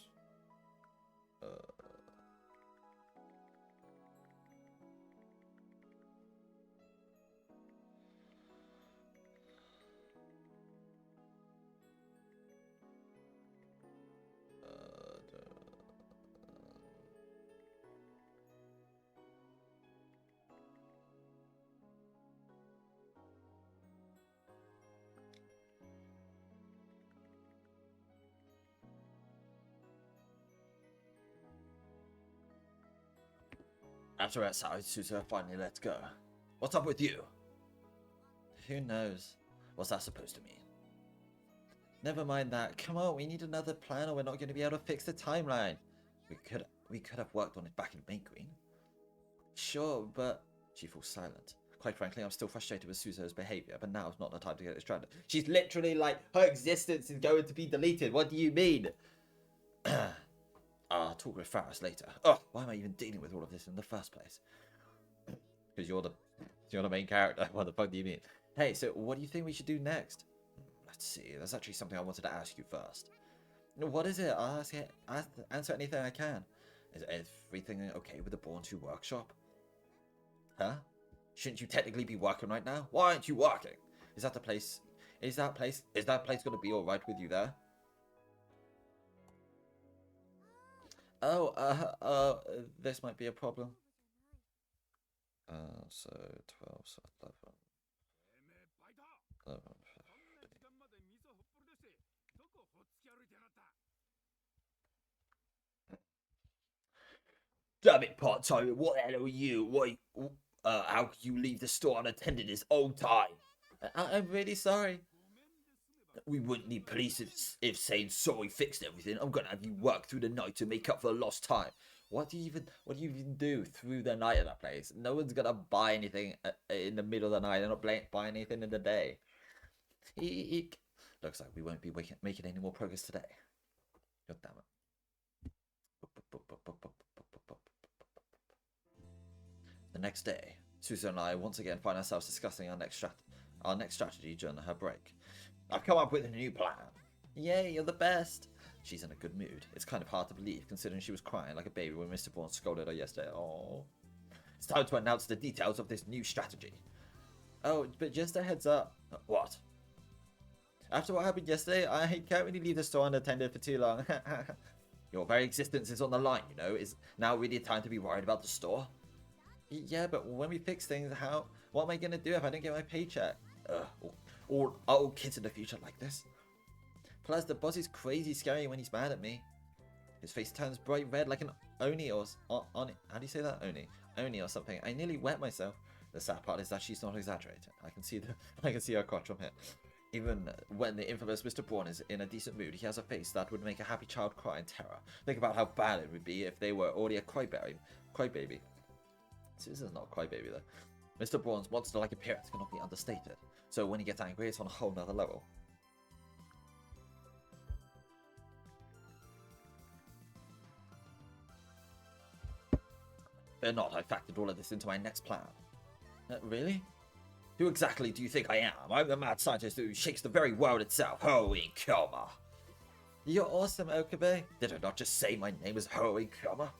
Speaker 1: After outside, Susa finally lets go. What's up with you? Who knows? What's that supposed to mean? Never mind that. Come on, we need another plan or we're not going to be able to fix the timeline. We could have worked on it back in May Queen. Sure, but... She falls silent. Quite frankly, I'm still frustrated with Suzo's behaviour, but now's not the time to get distracted. She's literally like, her existence is going to be deleted. What do you mean? I'll talk with Faris later. Oh, why am I even dealing with all of this in the first place? Because you're the main character. What the fuck do you mean? Hey, so what do you think we should do next? Let's see. There's actually something I wanted to ask you first. What is it? I'll answer anything I can. Is everything okay with the Born 2 workshop? Huh? Shouldn't you technically be working right now? Why aren't you working? Is that place going to be alright with you there? Oh, this might be a problem. So 12, so 11, 15. Damn it, part-time, what the hell are you? How could you leave the store unattended this whole time? I'm really sorry. We wouldn't need police if saying sorry fixed everything. I'm gonna have you work through the night to make up for lost time. What do you even do through the night at that place? No one's gonna buy anything in the middle of the night. They're not buying anything in the day. Eek. Looks like we won't be making any more progress today. God damn it. The next day, Susan and I once again find ourselves discussing our next strategy during her break. I've come up with a new plan. Yay, you're the best. She's in a good mood. It's kind of hard to believe, considering she was crying like a baby when Mr. Bourne scolded her yesterday. Oh, it's time to announce the details of this new strategy. Oh, but just a heads up. What? After what happened yesterday, I can't really leave the store unattended for too long. Your very existence is on the line, you know. Is now really time to be worried about the store? Yeah, but when we fix things, what am I gonna do if I don't get my paycheck? Or are all kids in the future like this? Plus, the boss is crazy scary when he's mad at me. His face turns bright red like an oni or how do you say that? Oni or something. I nearly wet myself. The sad part is that she's not exaggerating. I can see her crotch from here. Even when the infamous Mr. Bourne is in a decent mood, he has a face that would make a happy child cry in terror. Think about how bad it would be if they were already a crybaby. Susan's not a crybaby though. Mr. Bourne's monster-like appearance cannot be understated. So when he gets angry, it's on a whole nother level. Fear not, I factored all of this into my next plan. Really? Who exactly do you think I am? I'm the mad scientist who shakes the very world itself, Halloween Kilmer. You're awesome, Okabe. Did I not just say my name is Halloween Kilmer?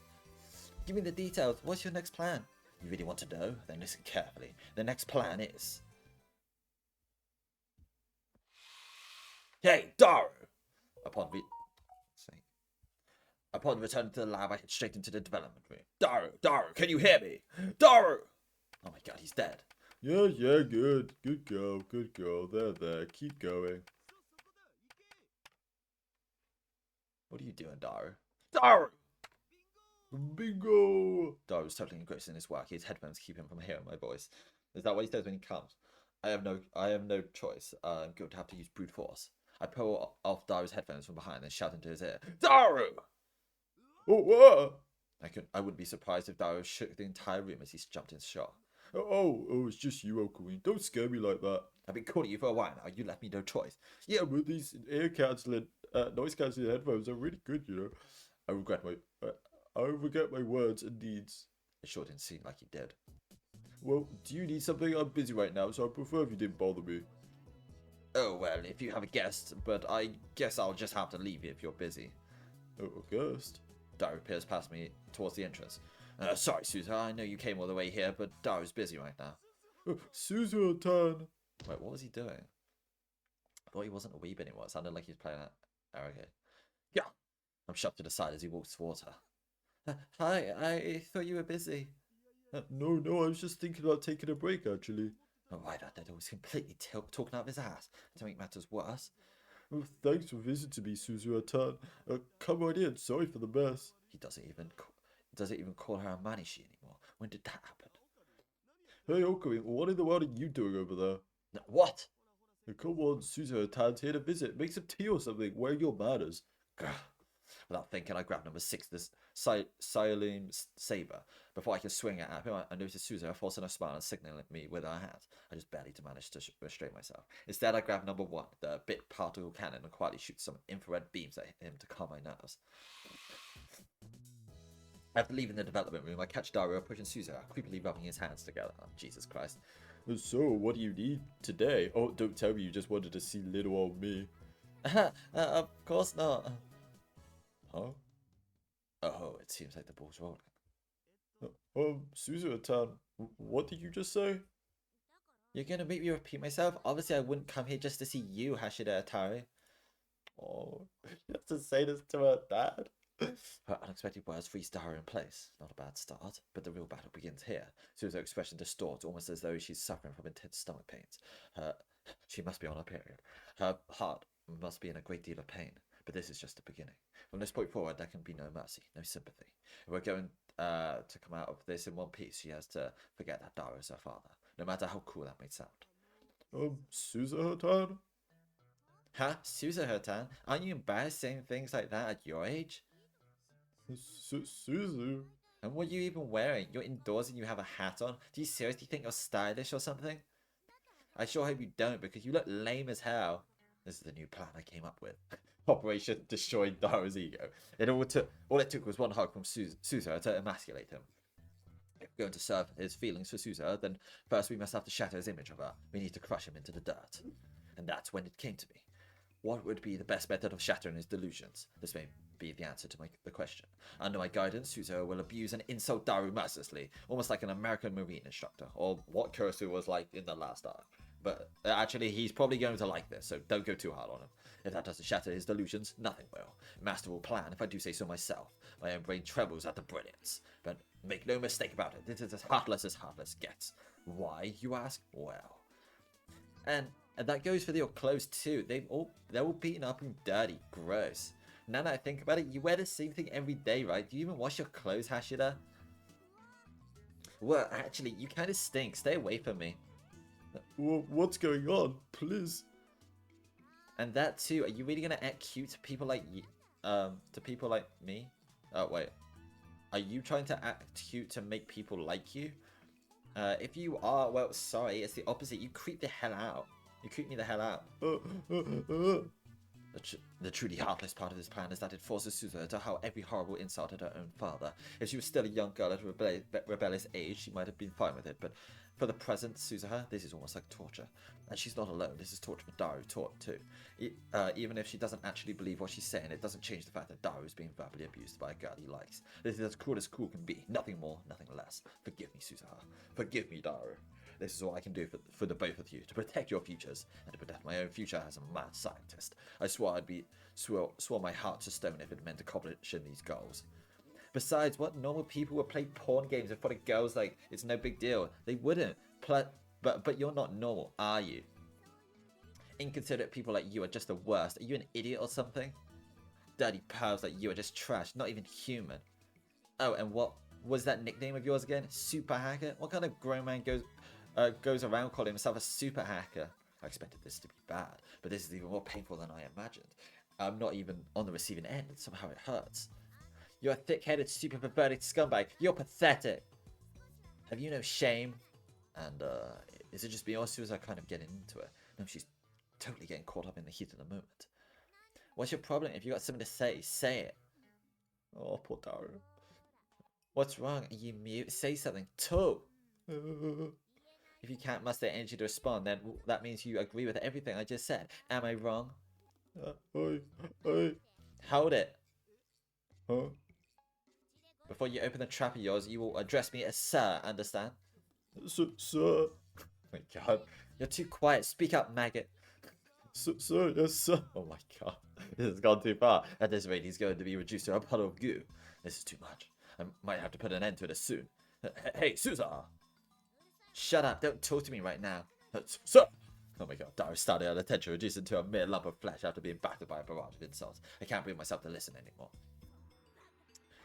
Speaker 1: Give me the details. What's your next plan? You really want to know? Then listen carefully. The next plan is... Hey, Daru! Upon returning to the lab, I head straight into the development room. Daru, can you hear me? Daru! Oh my god, he's dead.
Speaker 2: Yeah, good. Good girl. There. Keep going.
Speaker 1: What are you doing, Daru? Daru!
Speaker 2: Bingo!
Speaker 1: Daru's totally engrossed in his work. His headphones keep him from hearing my voice. Is that what he says when he comes? I have no choice. I'm going to have to use brute force. I pull off Daru's headphones from behind and shout into his ear, Daru!
Speaker 2: Oh, what?
Speaker 1: I wouldn't be surprised if Daru shook the entire room as he jumped in shock.
Speaker 2: Oh, it's just you, Okabe. Don't scare me like that.
Speaker 1: I've been calling you for a while now. You left me no choice.
Speaker 2: Yeah, but these noise cancelling headphones are really good, you know. I regret my words and deeds.
Speaker 1: It sure didn't seem like he did.
Speaker 2: Well, do you need something? I'm busy right now, so I prefer if you didn't bother me.
Speaker 1: Oh, well, if you have a guest, but I guess I'll just have to leave you if you're busy.
Speaker 2: Oh, a guest?
Speaker 1: Daru peers past me towards the entrance. Sorry, Susan, I know you came all the way here, but Daru's busy right now.
Speaker 2: Susan-tan!
Speaker 1: Wait, what was he doing? I thought he wasn't a weeb anymore. It sounded like he was playing that arrogant. Yeah! I'm shoved to the side as he walks towards her. Hi, I thought you were busy.
Speaker 2: No, I was just thinking about taking a break, actually.
Speaker 1: Oh, why that Dedo was completely talking out of his ass. To make matters worse.
Speaker 2: Well, thanks for visiting me, Suzu-tan. Come right in. Sorry for the mess.
Speaker 1: He doesn't even call her a Manishi anymore. When did that happen?
Speaker 2: Hey, Okabe, what in the world are you doing over there?
Speaker 1: No, what?
Speaker 2: Come on, Suzu-tan's here to visit. Make some tea or something. Where are your manners?
Speaker 1: Grr. Without thinking, I grab number 6, this Silene saber. Before I can swing it at him, I notice Suzu forcing a smile and signaling at me with her hands. I just barely managed to restrain myself. Instead, I grab number 1, the bit particle cannon, and quietly shoot some infrared beams at him to calm my nerves. After leaving the development room, I catch Daru pushing Suzu, creepily rubbing his hands together. Oh, Jesus Christ.
Speaker 2: So, what do you need today? Oh, don't tell me you just wanted to see little old me.
Speaker 1: Of course not.
Speaker 2: Huh?
Speaker 1: Oh, it seems like the ball's rolling.
Speaker 2: Suzu-tan, what did you just say?
Speaker 1: You're gonna make me repeat myself? Obviously, I wouldn't come here just to see you, Hashida Atari.
Speaker 2: Oh, you have to say this to her dad?
Speaker 1: Her unexpected words freeze Daru in place. Not a bad start, but the real battle begins here. Suzu's expression distorts, almost as though she's suffering from intense stomach pains. She must be on her period. Her heart must be in a great deal of pain. But this is just the beginning. From this point forward, there can be no mercy, no sympathy. If we're going to come out of this in one piece, she has to forget that Daru is her father, no matter how cool that may sound.
Speaker 2: Suzu-tan?
Speaker 1: Huh? Suzu-tan? Aren't you embarrassed saying things like that at your age?
Speaker 2: Suzu?
Speaker 1: And what are you even wearing? You're indoors and you have a hat on? Do you seriously think you're stylish or something? I sure hope you don't, because you look lame as hell. This is the new plan I came up with. Operation destroyed Daru's ego. All it took was one hug from Suzuha to emasculate him. If we're going to serve his feelings for Suzuha, then first we must have to shatter his image of her. We need to crush him into the dirt. And that's when it came to me. What would be the best method of shattering his delusions? This may be the answer to the question. Under my guidance, Suzuha will abuse and insult Daru mercilessly, almost like an American Marine instructor, or what Kurisu was like in the last arc. But actually, he's probably going to like this, so don't go too hard on him. If that doesn't shatter his delusions, nothing will. Master will plan, if I do say so myself. My own brain trembles at the brilliance. But make no mistake about it, this is as heartless gets. Why, you ask? Well. And that goes for your clothes too. They're all beaten up and dirty. Gross. Now that I think about it, you wear the same thing every day, right? Do you even wash your clothes, Hashida? Well, actually, you kind of stink. Stay away from me.
Speaker 2: What's going on? Please.
Speaker 1: And that too. Are you really gonna act cute to people like me? Oh wait. Are you trying to act cute to make people like you? If you are, well, sorry. It's the opposite. You creep the hell out. You creep me the hell out. The truly heartless part of this plan is that it forces Suzuha to hurl every horrible insult at her own father. If she was still a young girl at a rebellious age, she might have been fine with it, but for the present, Suzuha, this is almost like torture. And she's not alone. This is torture for Daru too. Even if she doesn't actually believe what she's saying, it doesn't change the fact that Daru is being verbally abused by a girl he likes. This is as cool can be. Nothing more, nothing less. Forgive me, Suzuha. Forgive me, Daru. This is all I can do for the both of you, to protect your futures, and to protect my own future as a mad scientist. I swore my heart to stone if it meant accomplishing these goals. Besides, what normal people would play porn games in front of girls like it's no big deal? They wouldn't. But you're not normal, are you? Inconsiderate people like you are just the worst. Are you an idiot or something? Dirty pervs like you are just trash, not even human. Oh, and what was that nickname of yours again? Super hacker? What kind of grown man goes around calling himself a super hacker? I expected this to be bad, but this is even more painful than I imagined. I'm not even on the receiving end, and somehow it hurts. You're a thick-headed, super perverted scumbag. You're pathetic. Have you no shame? And is it just me or Suzuha kind of getting into it? No, she's totally getting caught up in the heat of the moment. What's your problem? If you got something to say it.
Speaker 2: Oh, poor Daru.
Speaker 1: What's wrong? Are you mute? Say something. Too. If you can't muster energy to respond, then that means you agree with everything I just said. Am I wrong? Hold it.
Speaker 2: Huh?
Speaker 1: Before you open the trap of yours, you will address me as sir, understand?
Speaker 2: Sir.
Speaker 1: Oh my god. You're too quiet. Speak up, maggot.
Speaker 2: Sir, yes, sir.
Speaker 1: Oh my god. This has gone too far. At this rate, he's going to be reduced to a puddle of goo. This is too much. I might have to put an end to it as soon. Hey, Suzuha! Shut up. Don't talk to me right now. Sir! Oh my god. Daru started at attention, reduced into a mere lump of flesh after being battered by a barrage of insults. I can't bring myself to listen anymore.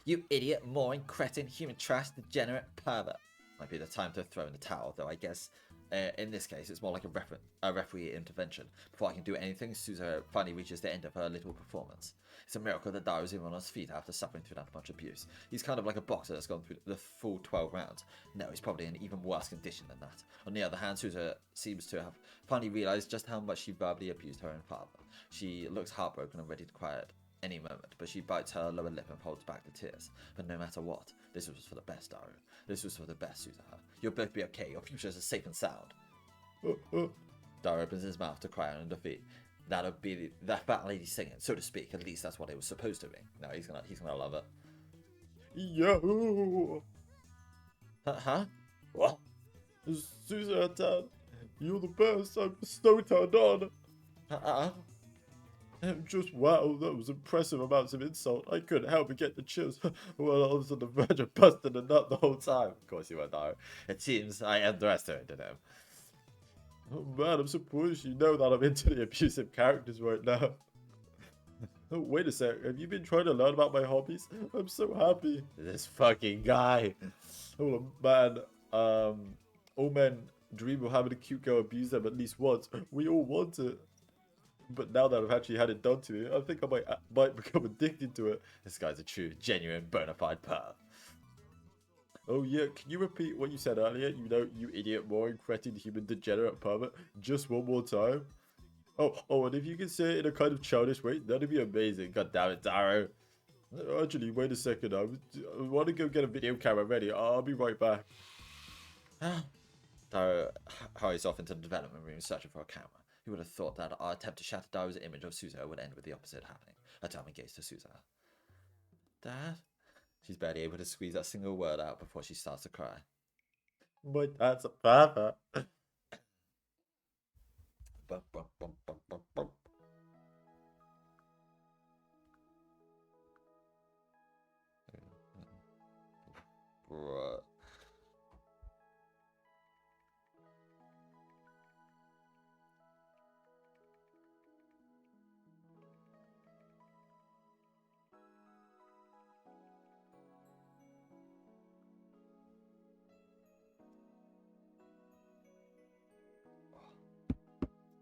Speaker 1: You idiot, moron, cretin, human trash, degenerate, pervert. Might be the time to throw in the towel, though I guess in this case it's more like a referee intervention. Before I can do anything, Suzuha finally reaches the end of her little performance. It's a miracle that Daru's even on his feet after suffering through that much abuse. He's kind of like a boxer that's gone through the full 12 rounds. No, he's probably in even worse condition than that. On the other hand, Suzuha seems to have finally realized just how much she verbally abused her own father. She looks heartbroken and ready to cry at any moment, but she bites her lower lip and holds back the tears. But no matter what, this was for the best, Daru. This was for the best, Suzuha. You'll both be okay. Your future is safe and sound. Daru opens his mouth to cry on defeat. That'll be that fat lady singing, so to speak. At least that's what it was supposed to be. No, he's gonna love it.
Speaker 2: Yo!
Speaker 1: Huh? What?
Speaker 2: Suzuha-tan, you're the best. I'm so turned on. Just wow, that was impressive amounts of insult. I couldn't help but get the chills. Well, I was on the verge of busting a nut the whole time. Of course you were, Daru.
Speaker 1: It seems I underestimated him.
Speaker 2: Oh man, I'm surprised you know that I'm into the abusive characters right now. Oh, wait a sec, have you been trying to learn about my hobbies? I'm so happy.
Speaker 1: This fucking guy.
Speaker 2: Oh man, all men dream of having a cute girl abuse them at least once. We all want it. But now that I've actually had it done to me, I think I might become addicted to it.
Speaker 1: This guy's a true, genuine, bona fide perv.
Speaker 2: Oh yeah, can you repeat what you said earlier? You know, you idiot, moron, cretin, human, degenerate pervert. Just one more time. And if you can say it in a kind of childish way, that'd be amazing. God damn it, Darrow. Actually, wait a second. I want to go get a video camera ready. I'll be right back.
Speaker 1: Daru hurries off into the development room searching for a camera. He would have thought that our attempt to shatter Daru's image of Suzuha would end with the opposite happening. Atami gazed to Suzuha. Dad? She's barely able to squeeze a single word out before she starts to cry.
Speaker 2: My dad's a father.
Speaker 1: Bum, bum, bum, bum, bum, bum. Bruh.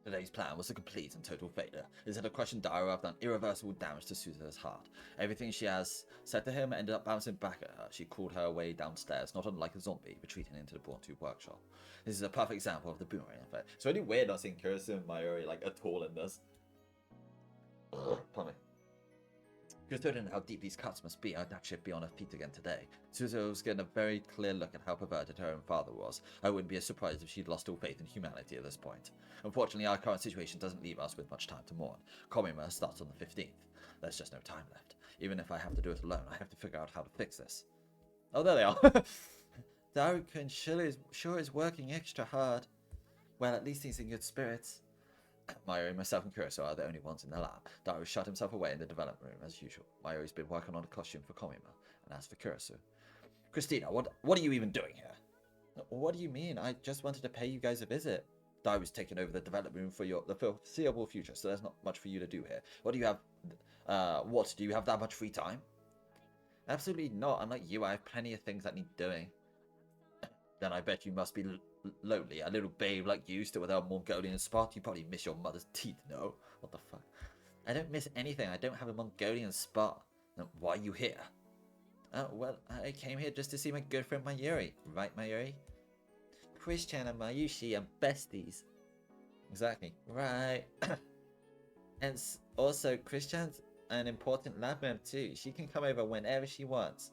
Speaker 1: Today's plan was a complete and total failure. Instead of crushing Daru, I've done irreversible damage to Suzuha's heart. Everything she has said to him ended up bouncing back at her. She crawled her way downstairs, not unlike a zombie, retreating into the Brawn 2 workshop. This is a perfect example of the boomerang effect. It's really weird not seeing Kurisu and Mayuri like at all in this. Pardon me. Considering how deep these cuts must be, I'd actually be on her feet again today. Suzuha was getting a very clear look at how perverted her own father was. I wouldn't be as surprised if she'd lost all faith in humanity at this point. Unfortunately, our current situation doesn't leave us with much time to mourn. Komima starts on the 15th. There's just no time left. Even if I have to do it alone, I have to figure out how to fix this. Oh, there they are. Daru-kun sure is working extra hard. Well, at least he's in good spirits. Mayuri, myself, and Kurisu are the only ones in the lab. Daru shut himself away in the development room as usual. Mayuri's been working on a costume for Komima, and as for Kurisu... Christina, what are you even doing here? What do you mean? I just wanted to pay you guys a visit. Daru's taken over the development room for the foreseeable future, so there's not much for you to do here. What do you have that much free time? Absolutely not. Unlike you, I have plenty of things that need doing. Then I bet you must be lonely. A little babe like you, still without a Mongolian spot. You probably miss your mother's teeth, no? What the fuck? I don't miss anything. I don't have a Mongolian spot. Then why are you here? Well, I came here just to see my good friend Mayuri. Right, Mayuri? Christian and Mayushi are besties. Exactly. Right. And also, Christian's an important lab member too. She can come over whenever she wants.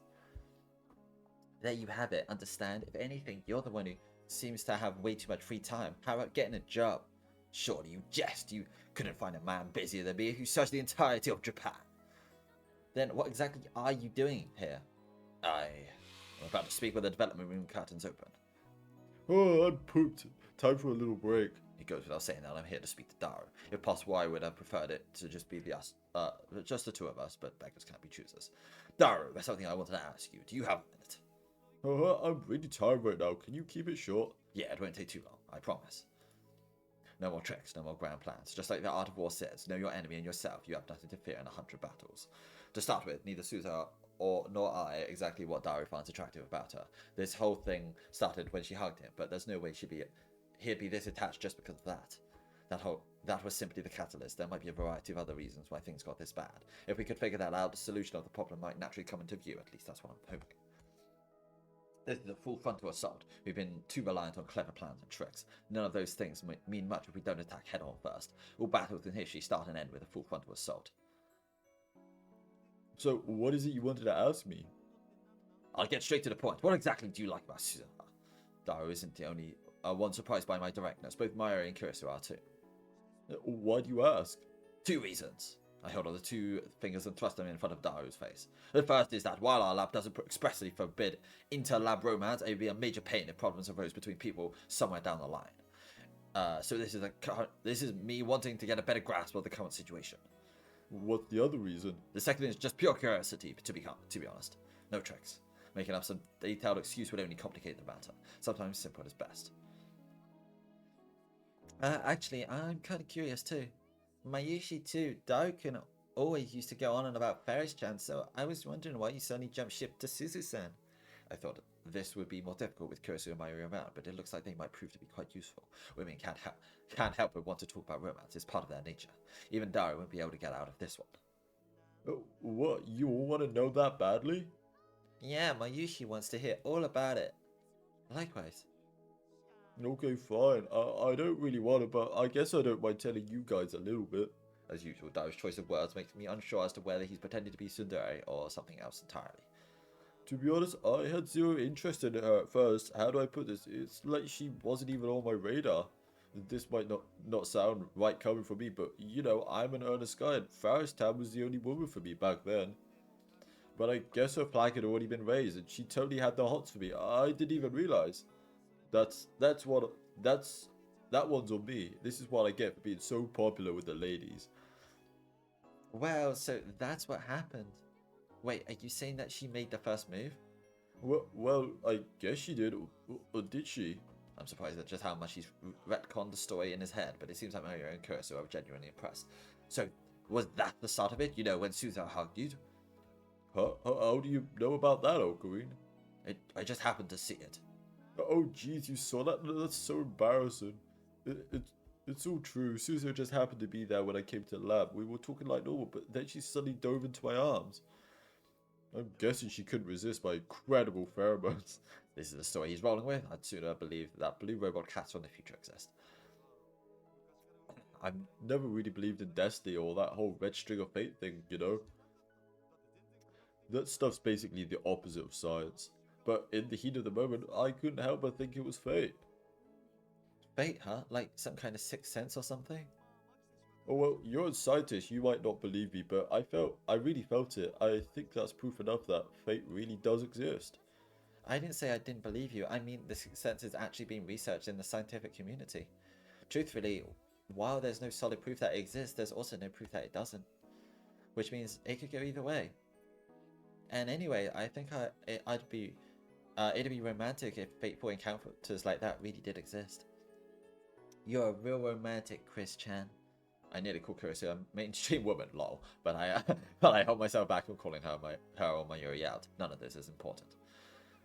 Speaker 1: There you have it. Understand? If anything, you're the one who seems to have way too much free time. How about getting a job? Surely you jest. You couldn't find a man busier than me who searched the entirety of Japan. Then what exactly are you doing here? I'm about to speak with the development room curtains open.
Speaker 2: Oh, I'm pooped. Time for a little break.
Speaker 1: It goes without saying that I'm here to speak to Daru. If possible, I would have preferred it to just be just the two of us, but beggars can't be choosers. Daru, there's something I wanted to ask you. Do you have a minute?
Speaker 2: I'm really tired right now. Can you keep it short?
Speaker 1: Yeah, it won't take too long, I promise. No more tricks, no more grand plans. Just like the Art of War says, know your enemy and yourself. You have nothing to fear in 100 battles. To start with, neither Suzuha nor I exactly what Daru finds attractive about her. This whole thing started when she hugged him, but there's no way he'd be this attached just because of that. That was simply the catalyst. There might be a variety of other reasons why things got this bad. If we could figure that out, the solution of the problem might naturally come into view. At least that's what I'm hoping. This is a full frontal assault. We've been too reliant on clever plans and tricks. None of those things mean much if we don't attack head on first. All battles in history start and end with a full frontal assault.
Speaker 2: So, what is it you wanted to ask me?
Speaker 1: I'll get straight to the point. What exactly do you like about Suzuha? Daru isn't the only one surprised by my directness. Both Mayuri and Kurisu are too.
Speaker 2: Why do you ask?
Speaker 1: 2 reasons. I held on the 2 fingers and thrust them in front of Daru's face. The first is that while our lab doesn't expressly forbid inter-lab romance, it would be a major pain if problems arose between people somewhere down the line. So this is me wanting to get a better grasp of the current situation.
Speaker 2: What's the other reason?
Speaker 1: The second is just pure curiosity, to be honest. No tricks. Making up some detailed excuse would only complicate the matter. Sometimes simple is best. Actually, I'm kind of curious too. Mayushi too. Daru-kun always used to go on and about Ferris-chan, so I was wondering why you suddenly jumped ship to Suzu-san. I thought this would be more difficult with Kurisu and Mayuri around, but it looks like they might prove to be quite useful. Women can't help but want to talk about romance. It's part of their nature. Even Daru won't be able to get out of this one.
Speaker 2: What? You all want to know that badly? Yeah,
Speaker 1: Mayushi wants to hear all about it. Likewise.
Speaker 2: Okay, fine. I don't really want to, but I guess I don't mind telling you guys a little bit.
Speaker 1: As usual, Daru's choice of words makes me unsure as to whether he's pretending to be tsundere or something else entirely.
Speaker 2: To be honest, I had zero interest in her at first. How do I put this? It's like she wasn't even on my radar. This might not sound right coming from me, but you know, I'm an earnest guy, and Faris Tam was the only woman for me back then. But I guess her flag had already been raised, and she totally had the hots for me. I didn't even realize. That's what that one's on me. This is what I get for being so popular with the ladies.
Speaker 1: Well, so that's what happened. Wait, are you saying that she made the first move?
Speaker 2: Well, I guess she did, or did she?
Speaker 1: I'm surprised at just how much he's retconned the story in his head, but it seems like Mario and Curso are genuinely impressed. So, was that the start of it? You know, when Suzo hugged you?
Speaker 2: Huh? How do you know about that, Ocarine?
Speaker 1: I just happened to see it.
Speaker 2: Oh, jeez, you saw that? That's so embarrassing. It's all true. Suzo just happened to be there when I came to the lab. We were talking like normal, but then she suddenly dove into my arms. I'm guessing she couldn't resist my incredible pheromones.
Speaker 1: This is the story he's rolling with. I'd sooner believe that blue robot cats from the future exist.
Speaker 2: I've never really believed in destiny or that whole red string of fate thing, you know? That stuff's basically the opposite of science. But in the heat of the moment, I couldn't help but think it was fate.
Speaker 1: Fate, huh? Like some kind of sixth sense or something?
Speaker 2: Oh well, you're a scientist, you might not believe me, but I really felt it. I think that's proof enough that fate really does exist.
Speaker 1: I didn't say I didn't believe you. I mean, the sixth sense is actually being researched in the scientific community. Truthfully, while there's no solid proof that it exists, there's also no proof that it doesn't. Which means it could go either way. And anyway, I think it'd be romantic if fateful encounters like that really did exist. You're a real romantic, Chris Chan. I nearly called Kurosue a mainstream woman, lol, but I held myself back from calling her or my Yuri out. None of this is important.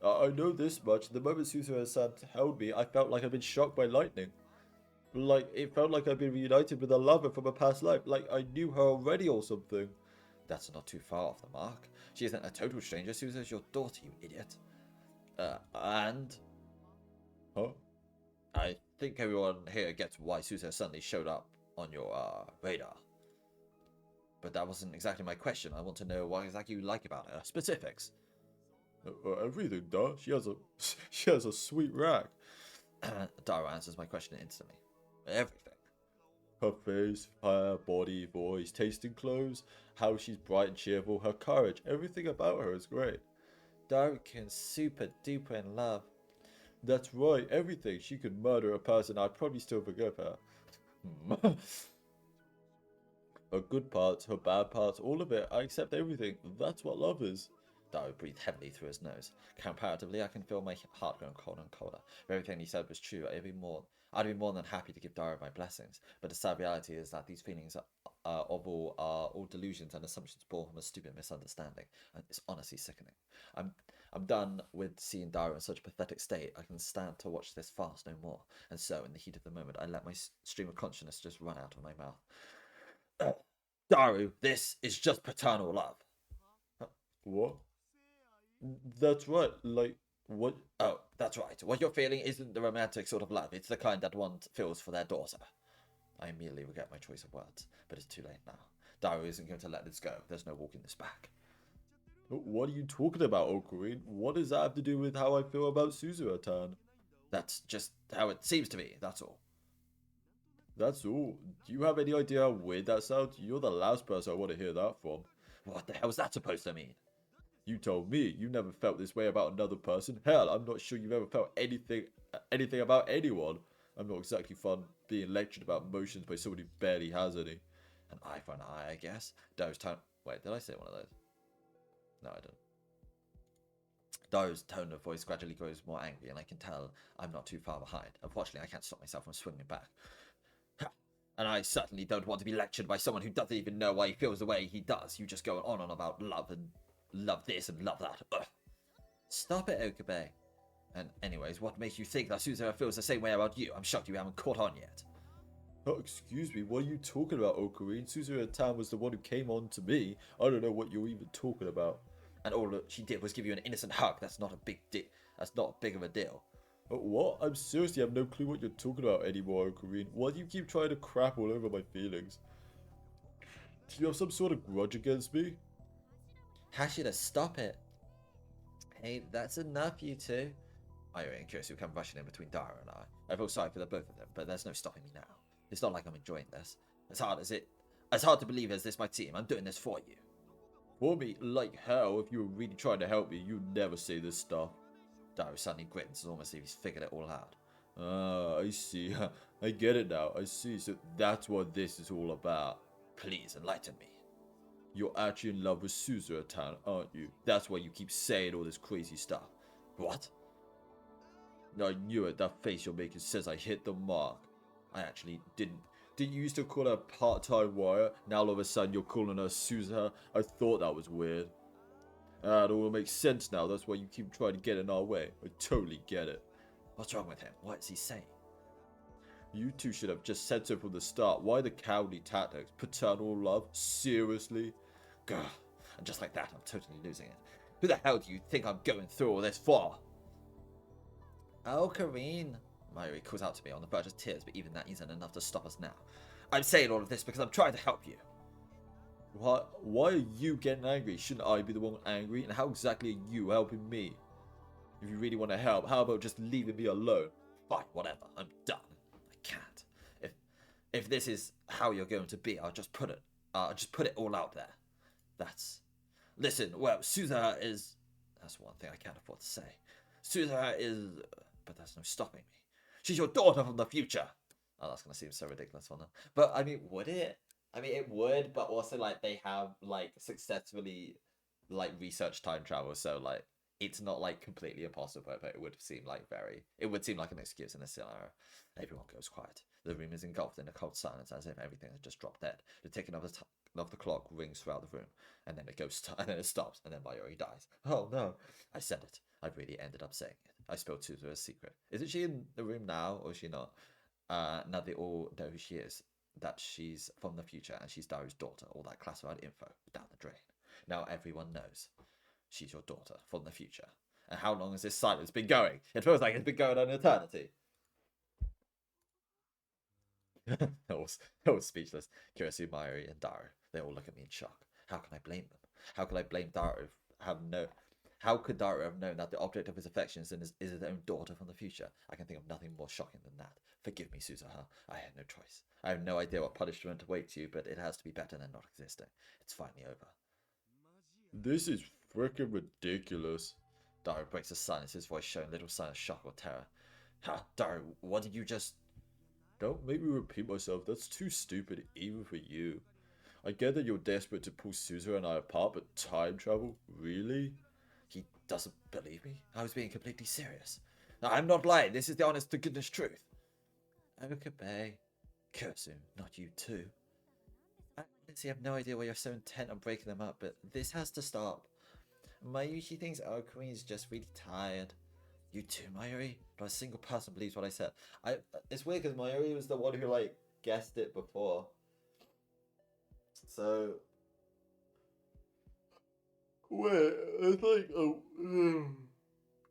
Speaker 2: I know this much. The moment Suzuha-san held me, I felt like I'd been struck by lightning. Like, it felt like I'd been reunited with a lover from a past life. Like I knew her already or something.
Speaker 1: That's not too far off the mark. She isn't a total stranger. Suzu's your daughter, you idiot. And
Speaker 2: Huh?
Speaker 1: I think everyone here gets why Suzo suddenly showed up on your radar. But that wasn't exactly my question. I want to know what exactly you like about her. Specifics.
Speaker 2: Everything, duh. She has a sweet rack.
Speaker 1: Dara answers my question instantly. Everything.
Speaker 2: Her face, hair, body, voice, tasting clothes, how she's bright and cheerful, her courage, everything about her is great.
Speaker 1: Darukin's super duper in love.
Speaker 2: That's right, everything. She could murder a person, I'd probably still forgive her. Her good parts, her bad parts, all of it. I accept everything. That's what love is.
Speaker 1: Daru breathed heavily through his nose. Comparatively, I can feel my heart going colder and colder. If everything he said was true, I'd be more than happy to give Daru my blessings. But the sad reality is that these feelings are all delusions and assumptions born from a stupid misunderstanding. And it's honestly sickening. I'm done with seeing Daru in such a pathetic state. I can stand to watch this farce no more. And so, in the heat of the moment, I let my stream of consciousness just run out of my mouth. Daru, this is just paternal love.
Speaker 2: What? That's right, like, what?
Speaker 1: Oh, that's right. What you're feeling isn't the romantic sort of love. It's the kind that one feels for their daughter. I immediately regret my choice of words, but it's too late now. Daru isn't going to let this go. There's no walking this back.
Speaker 2: What are you talking about, Ocarine? What does that have to do with how I feel about Suzuha-tan?
Speaker 1: That's just how it seems to me, that's all.
Speaker 2: That's all. Do you have any idea how weird that sounds? You're the last person I want to hear that from.
Speaker 1: What the hell is that supposed to mean?
Speaker 2: You told me you never felt this way about another person. Hell, I'm not sure you've ever felt anything about anyone. I'm not exactly fun being lectured about emotions by someone who barely has any.
Speaker 1: An eye for an eye, I guess. Daru's tone. Wait, did I say one of those? No, I didn't. Daru's tone of voice gradually grows more angry, and I can tell I'm not too far behind. Unfortunately, I can't stop myself from swinging back. And I certainly don't want to be lectured by someone who doesn't even know why he feels the way he does. You just go on about love and love this and love that. Ugh. Stop it, Okabe. And anyways, what makes you think that Suzuha feels the same way about you? I'm shocked you haven't caught on yet.
Speaker 2: Oh, excuse me, what are you talking about, Ocarine? Suzuha-tan was the one who came on to me. I don't know what you're even talking about.
Speaker 1: And all that she did was give you an innocent hug. That's not a big That's not big of a deal.
Speaker 2: What? I'm seriously have no clue what you're talking about anymore, Kareen. Why do you keep trying to crap all over my feelings? Do you have some sort of grudge against me?
Speaker 1: Hashida, stop it. Hey, that's enough, you two. Mayuri and Kyosu come rushing in between Dara and I. I feel sorry for the both of them, but there's no stopping me now. It's not like I'm enjoying this. As hard to believe as this my team, I'm doing this for you.
Speaker 2: For me? Like hell, if you were really trying to help me, you'd never say this stuff.
Speaker 1: Dara suddenly grins, almost as if he's figured it all out.
Speaker 2: Ah, I see. I get it now. I see. So that's what this is all about.
Speaker 1: Please enlighten me.
Speaker 2: You're actually in love with Suzeratan, aren't you? That's why you keep saying all this crazy stuff.
Speaker 1: What?
Speaker 2: I knew it. That face you're making says I hit the mark. I actually didn't. Didn't you used to call her a part-time warrior? Now all of a sudden you're calling her Suza. I thought that was weird. It all makes sense now. That's why you keep trying to get in our way. I totally get it.
Speaker 1: What's wrong with him? What is he saying?
Speaker 2: You two should have just said so from the start. Why the cowardly tactics? Paternal love? Seriously?
Speaker 1: Gah. And just like that, I'm totally losing it. Who the hell do you think I'm going through all this for? Oh, Kareen. Mayuri calls out to me on the verge of tears, but even that isn't enough to stop us now. I'm saying all of this because I'm trying to help you.
Speaker 2: Why are you getting angry? Shouldn't I be the one angry? And how exactly are you helping me? If you really want to help, how about just leaving me alone?
Speaker 1: Fine, whatever. I'm done. I can't. If this is how you're going to be, I'll just put it all out there. Listen, well, Suza is... That's one thing I can't afford to say. Suza is... But there's no stopping me. She's your daughter from the future. Oh, that's going to seem so ridiculous for them. But, I mean, would it? I mean, it would, but also, like, they have, like, successfully, like, researched time travel, so, like, it's not, like, completely impossible, but it would seem like an excuse in this scenario. Everyone goes quiet. The room is engulfed in a cold silence, as if everything has just dropped dead. The ticking of the clock rings throughout the room, and then and then it stops, and then Mayuri dies. Oh, no. I said it. I really ended up saying it. I spilled Suzu's secret. Isn't she in the room now, or is she not? Now they all know who she is. That she's from the future, and she's Daru's daughter. All that classified info down the drain. Now everyone knows. She's your daughter from the future. And how long has this silence been going? It feels like it's been going on an eternity. that was speechless. Kyosu, Mayuri, and Daru. They all look at me in shock. How can I blame them? How can I blame Daru How could Daru have known that the object of his affections is his own daughter from the future? I can think of nothing more shocking than that. Forgive me, Suzuha. I had no choice. I have no idea what punishment awaits you, but it has to be better than not existing. It's finally over.
Speaker 2: This is freaking ridiculous.
Speaker 1: Daru breaks the silence, his voice showing little sign of shock or terror. Ha, Daru, what did you just...
Speaker 2: Don't make me repeat myself. That's too stupid, even for you. I get that you're desperate to pull Suzu and I apart, but time travel? Really?
Speaker 1: He doesn't believe me? I was being completely serious. I'm not lying. This is the honest to goodness truth. Okabe. Kursu, not you too. I honestly have no idea why you're so intent on breaking them up, but this has to stop. Mayushi thinks our queen is just really tired. You too, Mayuri? Not a single person believes what I said. It's weird because Mayuri was the one who, like, guessed it before. So... Wait, it's like...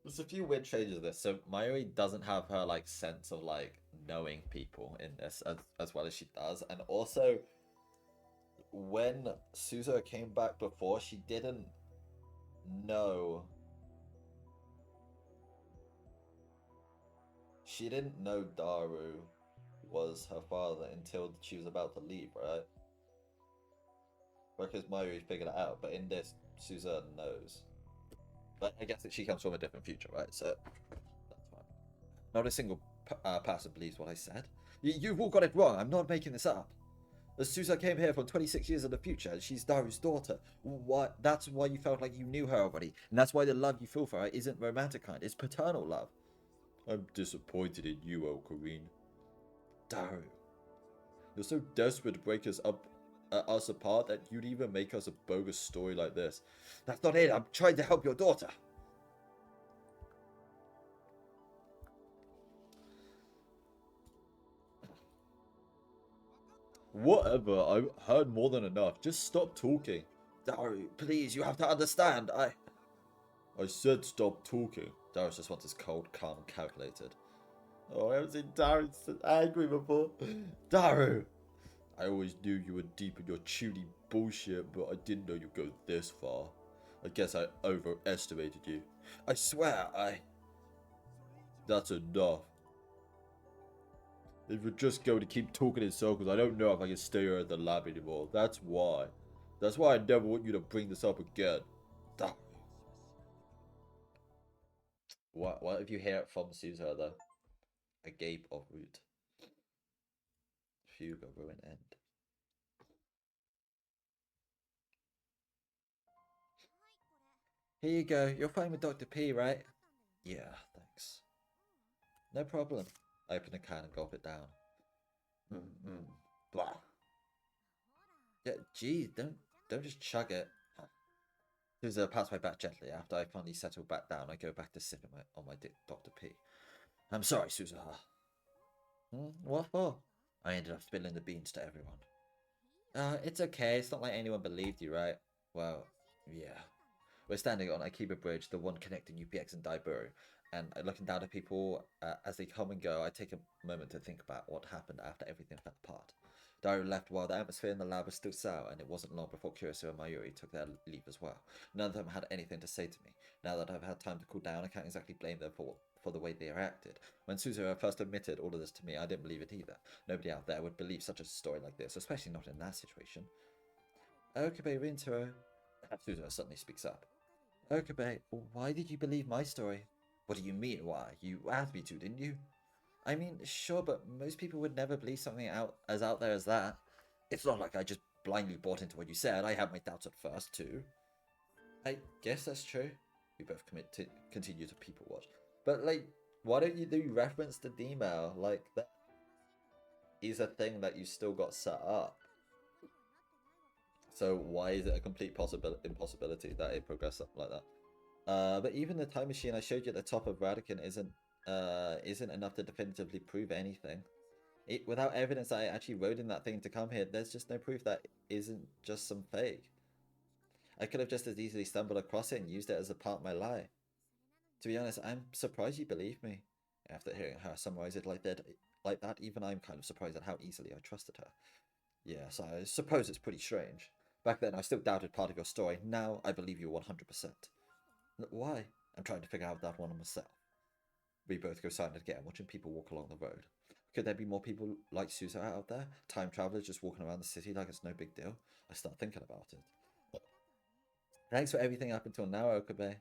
Speaker 1: There's a few weird changes of this. So Mayuri doesn't have her, like, sense of, like, knowing people in this as well as she does. And also, when Suzu came back before, she didn't know... She didn't know Daru was her father until she was about to leave, right? Because Mayuri figured it out, but in this, Suzu knows. But I guess that she comes from a different future, right? So, that's fine. Not a single person believes what I said. You've all got it wrong. I'm not making this up. Suzu came here from 26 years in the future, and she's Daru's daughter. That's why you felt like you knew her already. And that's why the love you feel for her isn't romantic kind. It's paternal love.
Speaker 2: I'm disappointed in you, Ocarine.
Speaker 1: Daru.
Speaker 2: You're so desperate to break us apart that you'd even make us a bogus story like this.
Speaker 1: That's not it. I'm trying to help your daughter.
Speaker 2: Whatever. I've heard more than enough. Just stop talking.
Speaker 1: Daru, please. You have to understand. I
Speaker 2: said stop talking.
Speaker 1: Darius just wants his cold, calm, and calculated.
Speaker 2: Oh, I haven't seen Darius so angry before.
Speaker 1: Daru! I always knew you were deep in your chuny bullshit, but I didn't know you'd go this far. I guess I overestimated you. I swear, That's enough. If you're just going to keep talking in circles, I don't know if I can stay here at the lab anymore. That's why. That's why I never want you to bring this up again. Daru. What if you hear it from Susa, though? A gape of root. Fuga, ruin, end. Here you go. You're fine with Dr. P, right? Yeah, thanks. No problem. I open the can and gulp it down. Blah. Yeah, geez, don't just chug it. Susa pats my back gently. After I finally settle back down, I go back to sipping on my Dr. P. I'm sorry, Susa. What for? I ended up spilling the beans to everyone. It's okay. It's not like anyone believed you, right? Well, yeah. We're standing on Akiba Bridge, the one connecting UPX and Daiburu, and looking down at people as they come and go, I take a moment to think about what happened after everything fell apart. Daru left while the atmosphere in the lab was still sour, and it wasn't long before Kurisu and Mayuri took their leave as well. None of them had anything to say to me. Now that I've had time to cool down, I can't exactly blame them for the way they reacted. When Suzuha first admitted all of this to me, I didn't believe it either. Nobody out there would believe such a story like this, especially not in that situation. Okabe Rintaro. Suzuha suddenly speaks up. Okabe, why did you believe my story? What do you mean, why? You asked me to, didn't you? I mean, sure, but most people would never believe something out there as that. It's not like I just blindly bought into what you said. I had my doubts at first, too. I guess that's true. We both continue to people watch. But, like, why don't you do reference to D-mail? Like, that is a thing that you still got set up. So why is it a complete impossibility that it progressed something like that? But even the time machine I showed you at the top of Radican isn't enough to definitively prove anything. Without evidence that I actually rode in that thing to come here, there's just no proof that isn't just some fake. I could have just as easily stumbled across it and used it as a part of my lie. To be honest, I'm surprised you believe me. After hearing her summarize it like that, even I'm kind of surprised at how easily I trusted her. Yes, I suppose it's pretty strange. Back then, I still doubted part of your story. Now, I believe you 100%. Why? I'm trying to figure out that one myself. We both go silent again, watching people walk along the road. Could there be more people like Susa out there? Time travelers just walking around the city like it's no big deal? I start thinking about it. Thanks for everything up until now, Okabe.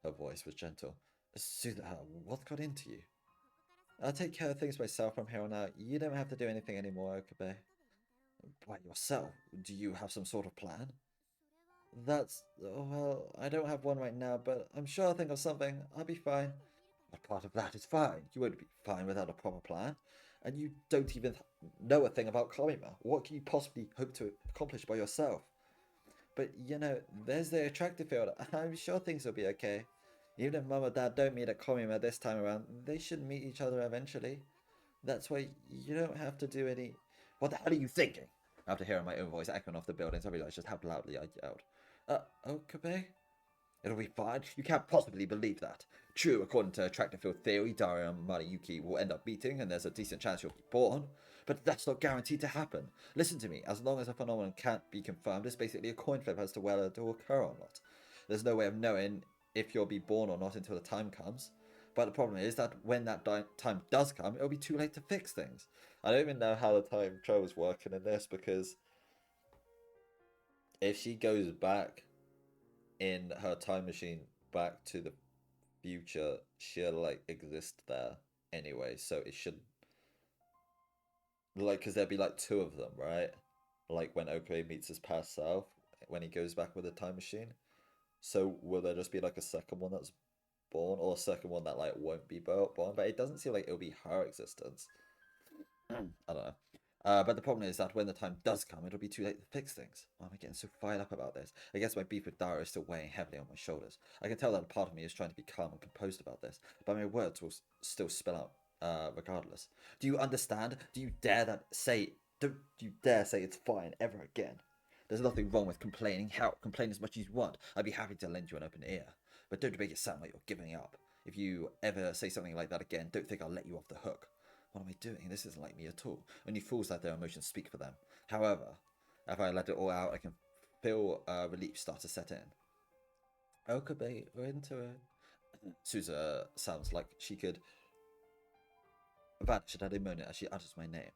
Speaker 1: Her voice was gentle. Susa, what got into you? I'll take care of things myself from here on out. You don't have to do anything anymore, Okabe. By yourself? Do you have some sort of plan? Well, I don't have one right now, but I'm sure I'll think of something. I'll be fine. What part of that is fine? You won't be fine without a proper plan. And you don't even know a thing about Kamima. What can you possibly hope to accomplish by yourself? But, there's the attractive field. I'm sure things will be okay. Even if Mum or Dad don't meet at Kamima this time around, they should meet each other eventually. That's why you don't have to do any... What the hell are you thinking? After hearing my own voice echoing off the buildings, I realized just how loudly I yelled. Okabe? It'll be fine. You can't possibly believe that. True, according to attractive field theory, Dario and Mariyuki will end up meeting, and there's a decent chance you'll be born. But that's not guaranteed to happen. Listen to me, as long as a phenomenon can't be confirmed, it's basically a coin flip as to whether it will occur or not. There's no way of knowing if you'll be born or not until the time comes. But the problem is that when that time does come, it'll be too late to fix things. I don't even know how the time travel's working in this, because if she goes back in her time machine back to the future, she'll exist there anyway, so it should because there'd be two of them, right? Like when Okoye meets his past self when he goes back with the time machine. So will there just be a second one that's born, or a second one that won't be born? But it doesn't seem like it'll be her existence. I don't know. But the problem is that when the time does come, it'll be too late to fix things. Why am I getting so fired up about this? I guess my beef with Dara is still weighing heavily on my shoulders. I can tell that a part of me is trying to be calm and composed about this, but my words will still spill out, regardless. Do you understand? Do you dare say it's fine ever again? There's nothing wrong with complaining. Hell, complain as much as you want. I'd be happy to lend you an open ear. But don't make it sound like you're giving up. If you ever say something like that again, don't think I'll let you off the hook. What am I doing? This isn't like me at all. Only fools let their emotions speak for them. However, if I let it all out, I can feel relief start to set in. Okabe, we're into it. Susa sounds like she could vanish at any moment as she utters my name.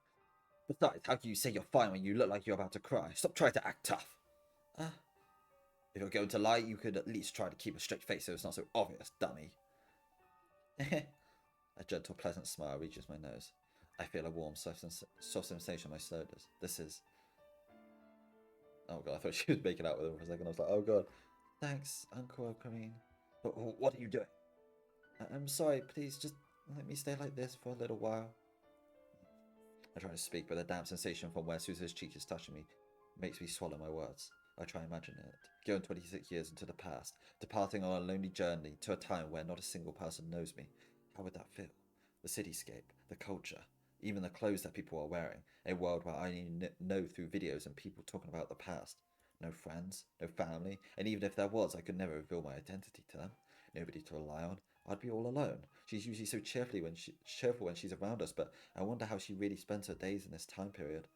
Speaker 1: Besides, how can you say you're fine when you look like you're about to cry? Stop trying to act tough. If you're going to lie, you could at least try to keep a straight face so it's not so obvious, dummy. A gentle, pleasant smile reaches my nose. I feel a warm, soft sensation on my shoulders. This is... Oh god, I thought she was making out with him for a second. I was like, oh god. Thanks, Uncle Kareem. But what are you doing? I'm sorry, please just let me stay like this for a little while. I try to speak, but the damp sensation from where Susan's cheek is touching me makes me swallow my words. I try imagining it, going 26 years into the past, departing on a lonely journey to a time where not a single person knows me. How would that feel? The cityscape, the culture, even the clothes that people are wearing, a world where I only know through videos and people talking about the past. No friends, no family, and even if there was, I could never reveal my identity to them. Nobody to rely on. I'd be all alone. She's usually so cheerful when she's around us, but I wonder how she really spends her days in this time period.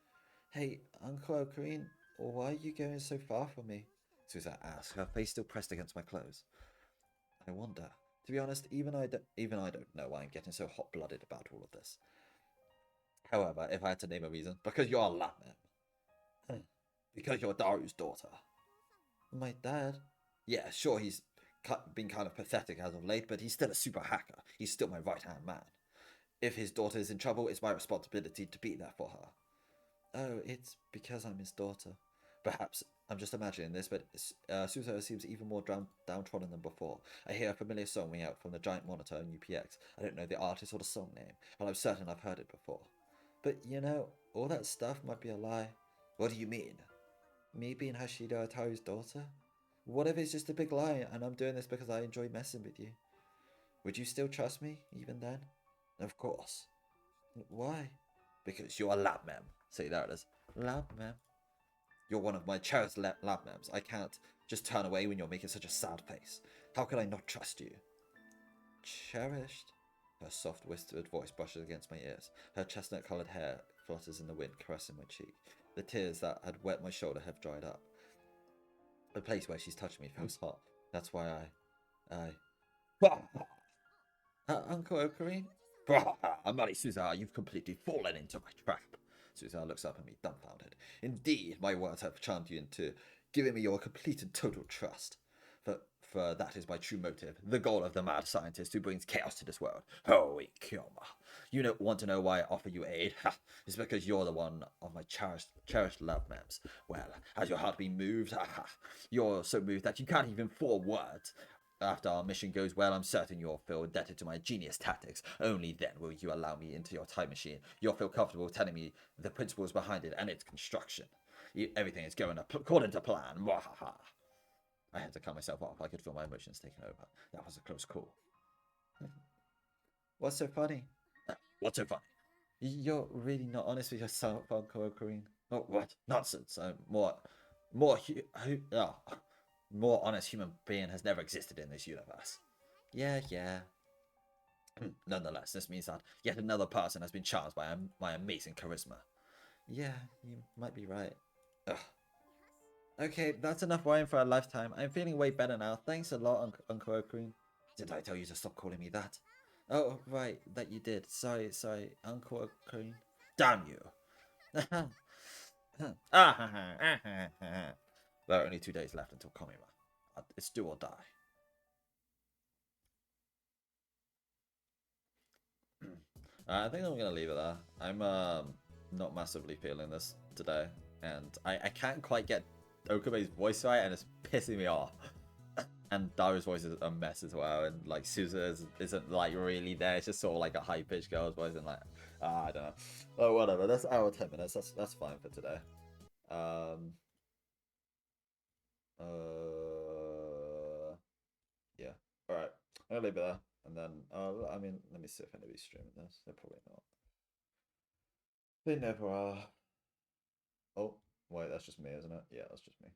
Speaker 1: Hey, Uncle Kareem, why are you going so far from me? Susan asks, her face still pressed against my clothes. I wonder. To be honest, even I don't know why I'm getting so hot-blooded about all of this. However, if I had to name a reason, because you're a Latman. Because you're Daru's daughter. My dad? Yeah, sure, he's been kind of pathetic as of late, but he's still a super hacker. He's still my right-hand man. If his daughter is in trouble, it's my responsibility to be there for her. Oh, it's because I'm his daughter. Perhaps I'm just imagining this, but Suso seems even more downtrodden than before. I hear a familiar song ring out from the giant monitor on UPX. I don't know the artist or the song name, but I'm certain I've heard it before. But, you know, all that stuff might be a lie. What do you mean? Me being Hashido Ataru's daughter? What if it's just a big lie and I'm doing this because I enjoy messing with you? Would you still trust me, even then? Of course. Why? Because you're a lab mem. See, there it is. Lab mem. You're one of my cherished lab mems. I can't just turn away when you're making such a sad face. How could I not trust you? Cherished? Her soft, whispered voice brushes against my ears. Her chestnut-coloured hair flutters in the wind, caressing my cheek. The tears that had wet my shoulder have dried up. The place where she's touching me feels hot. That's why Uncle Okarin? Mari Suza, you've completely fallen into my trap. Suza looks up at me, dumbfounded. Indeed, my words have charmed you into giving me your complete and total trust. For that is my true motive, the goal of the mad scientist who brings chaos to this world. Holy Kyoma. You don't want to know why I offer you aid? It's because you're the one of my cherished love mems. Well, has your heart been moved? You're so moved that you can't even form words. After our mission goes well, I'm certain you'll feel indebted to my genius tactics. Only then will you allow me into your time machine. You'll feel comfortable telling me the principles behind it and its construction. Everything is going according to plan. Mwahaha. I had to calm myself off. I could feel my emotions taking over. That was a close call. What's so funny? What's so funny? You're really not honest with yourself, Uncle Kareem. Oh, what? Nonsense. More honest human being has never existed in this universe. Yeah. Nonetheless, this means that yet another person has been charmed by my amazing charisma. Yeah, you might be right. Ugh. Okay, that's enough wine for a lifetime. I'm feeling way better now. Thanks a lot, Uncle Okarin. Did I tell you to stop calling me that? Oh, right, that you did. Sorry, Uncle Okarin. Damn you. There are only 2 days left until Komima. It's do or die. I think I'm gonna leave it there. I'm not massively feeling this today, and I can't quite get Okabe's voice right, and it's pissing me off. And Daru's voice is a mess as well, and like Susa isn't like really there. It's just sort of like a high pitched girl's voice, and like I don't know. Oh, whatever. That's hour 10 minutes. That's fine for today. Yeah. All right. I'll leave it there, and then I mean, let me see if anybody's streaming this. They're probably not. They never are. Oh, wait, that's just me, isn't it? Yeah, that's just me.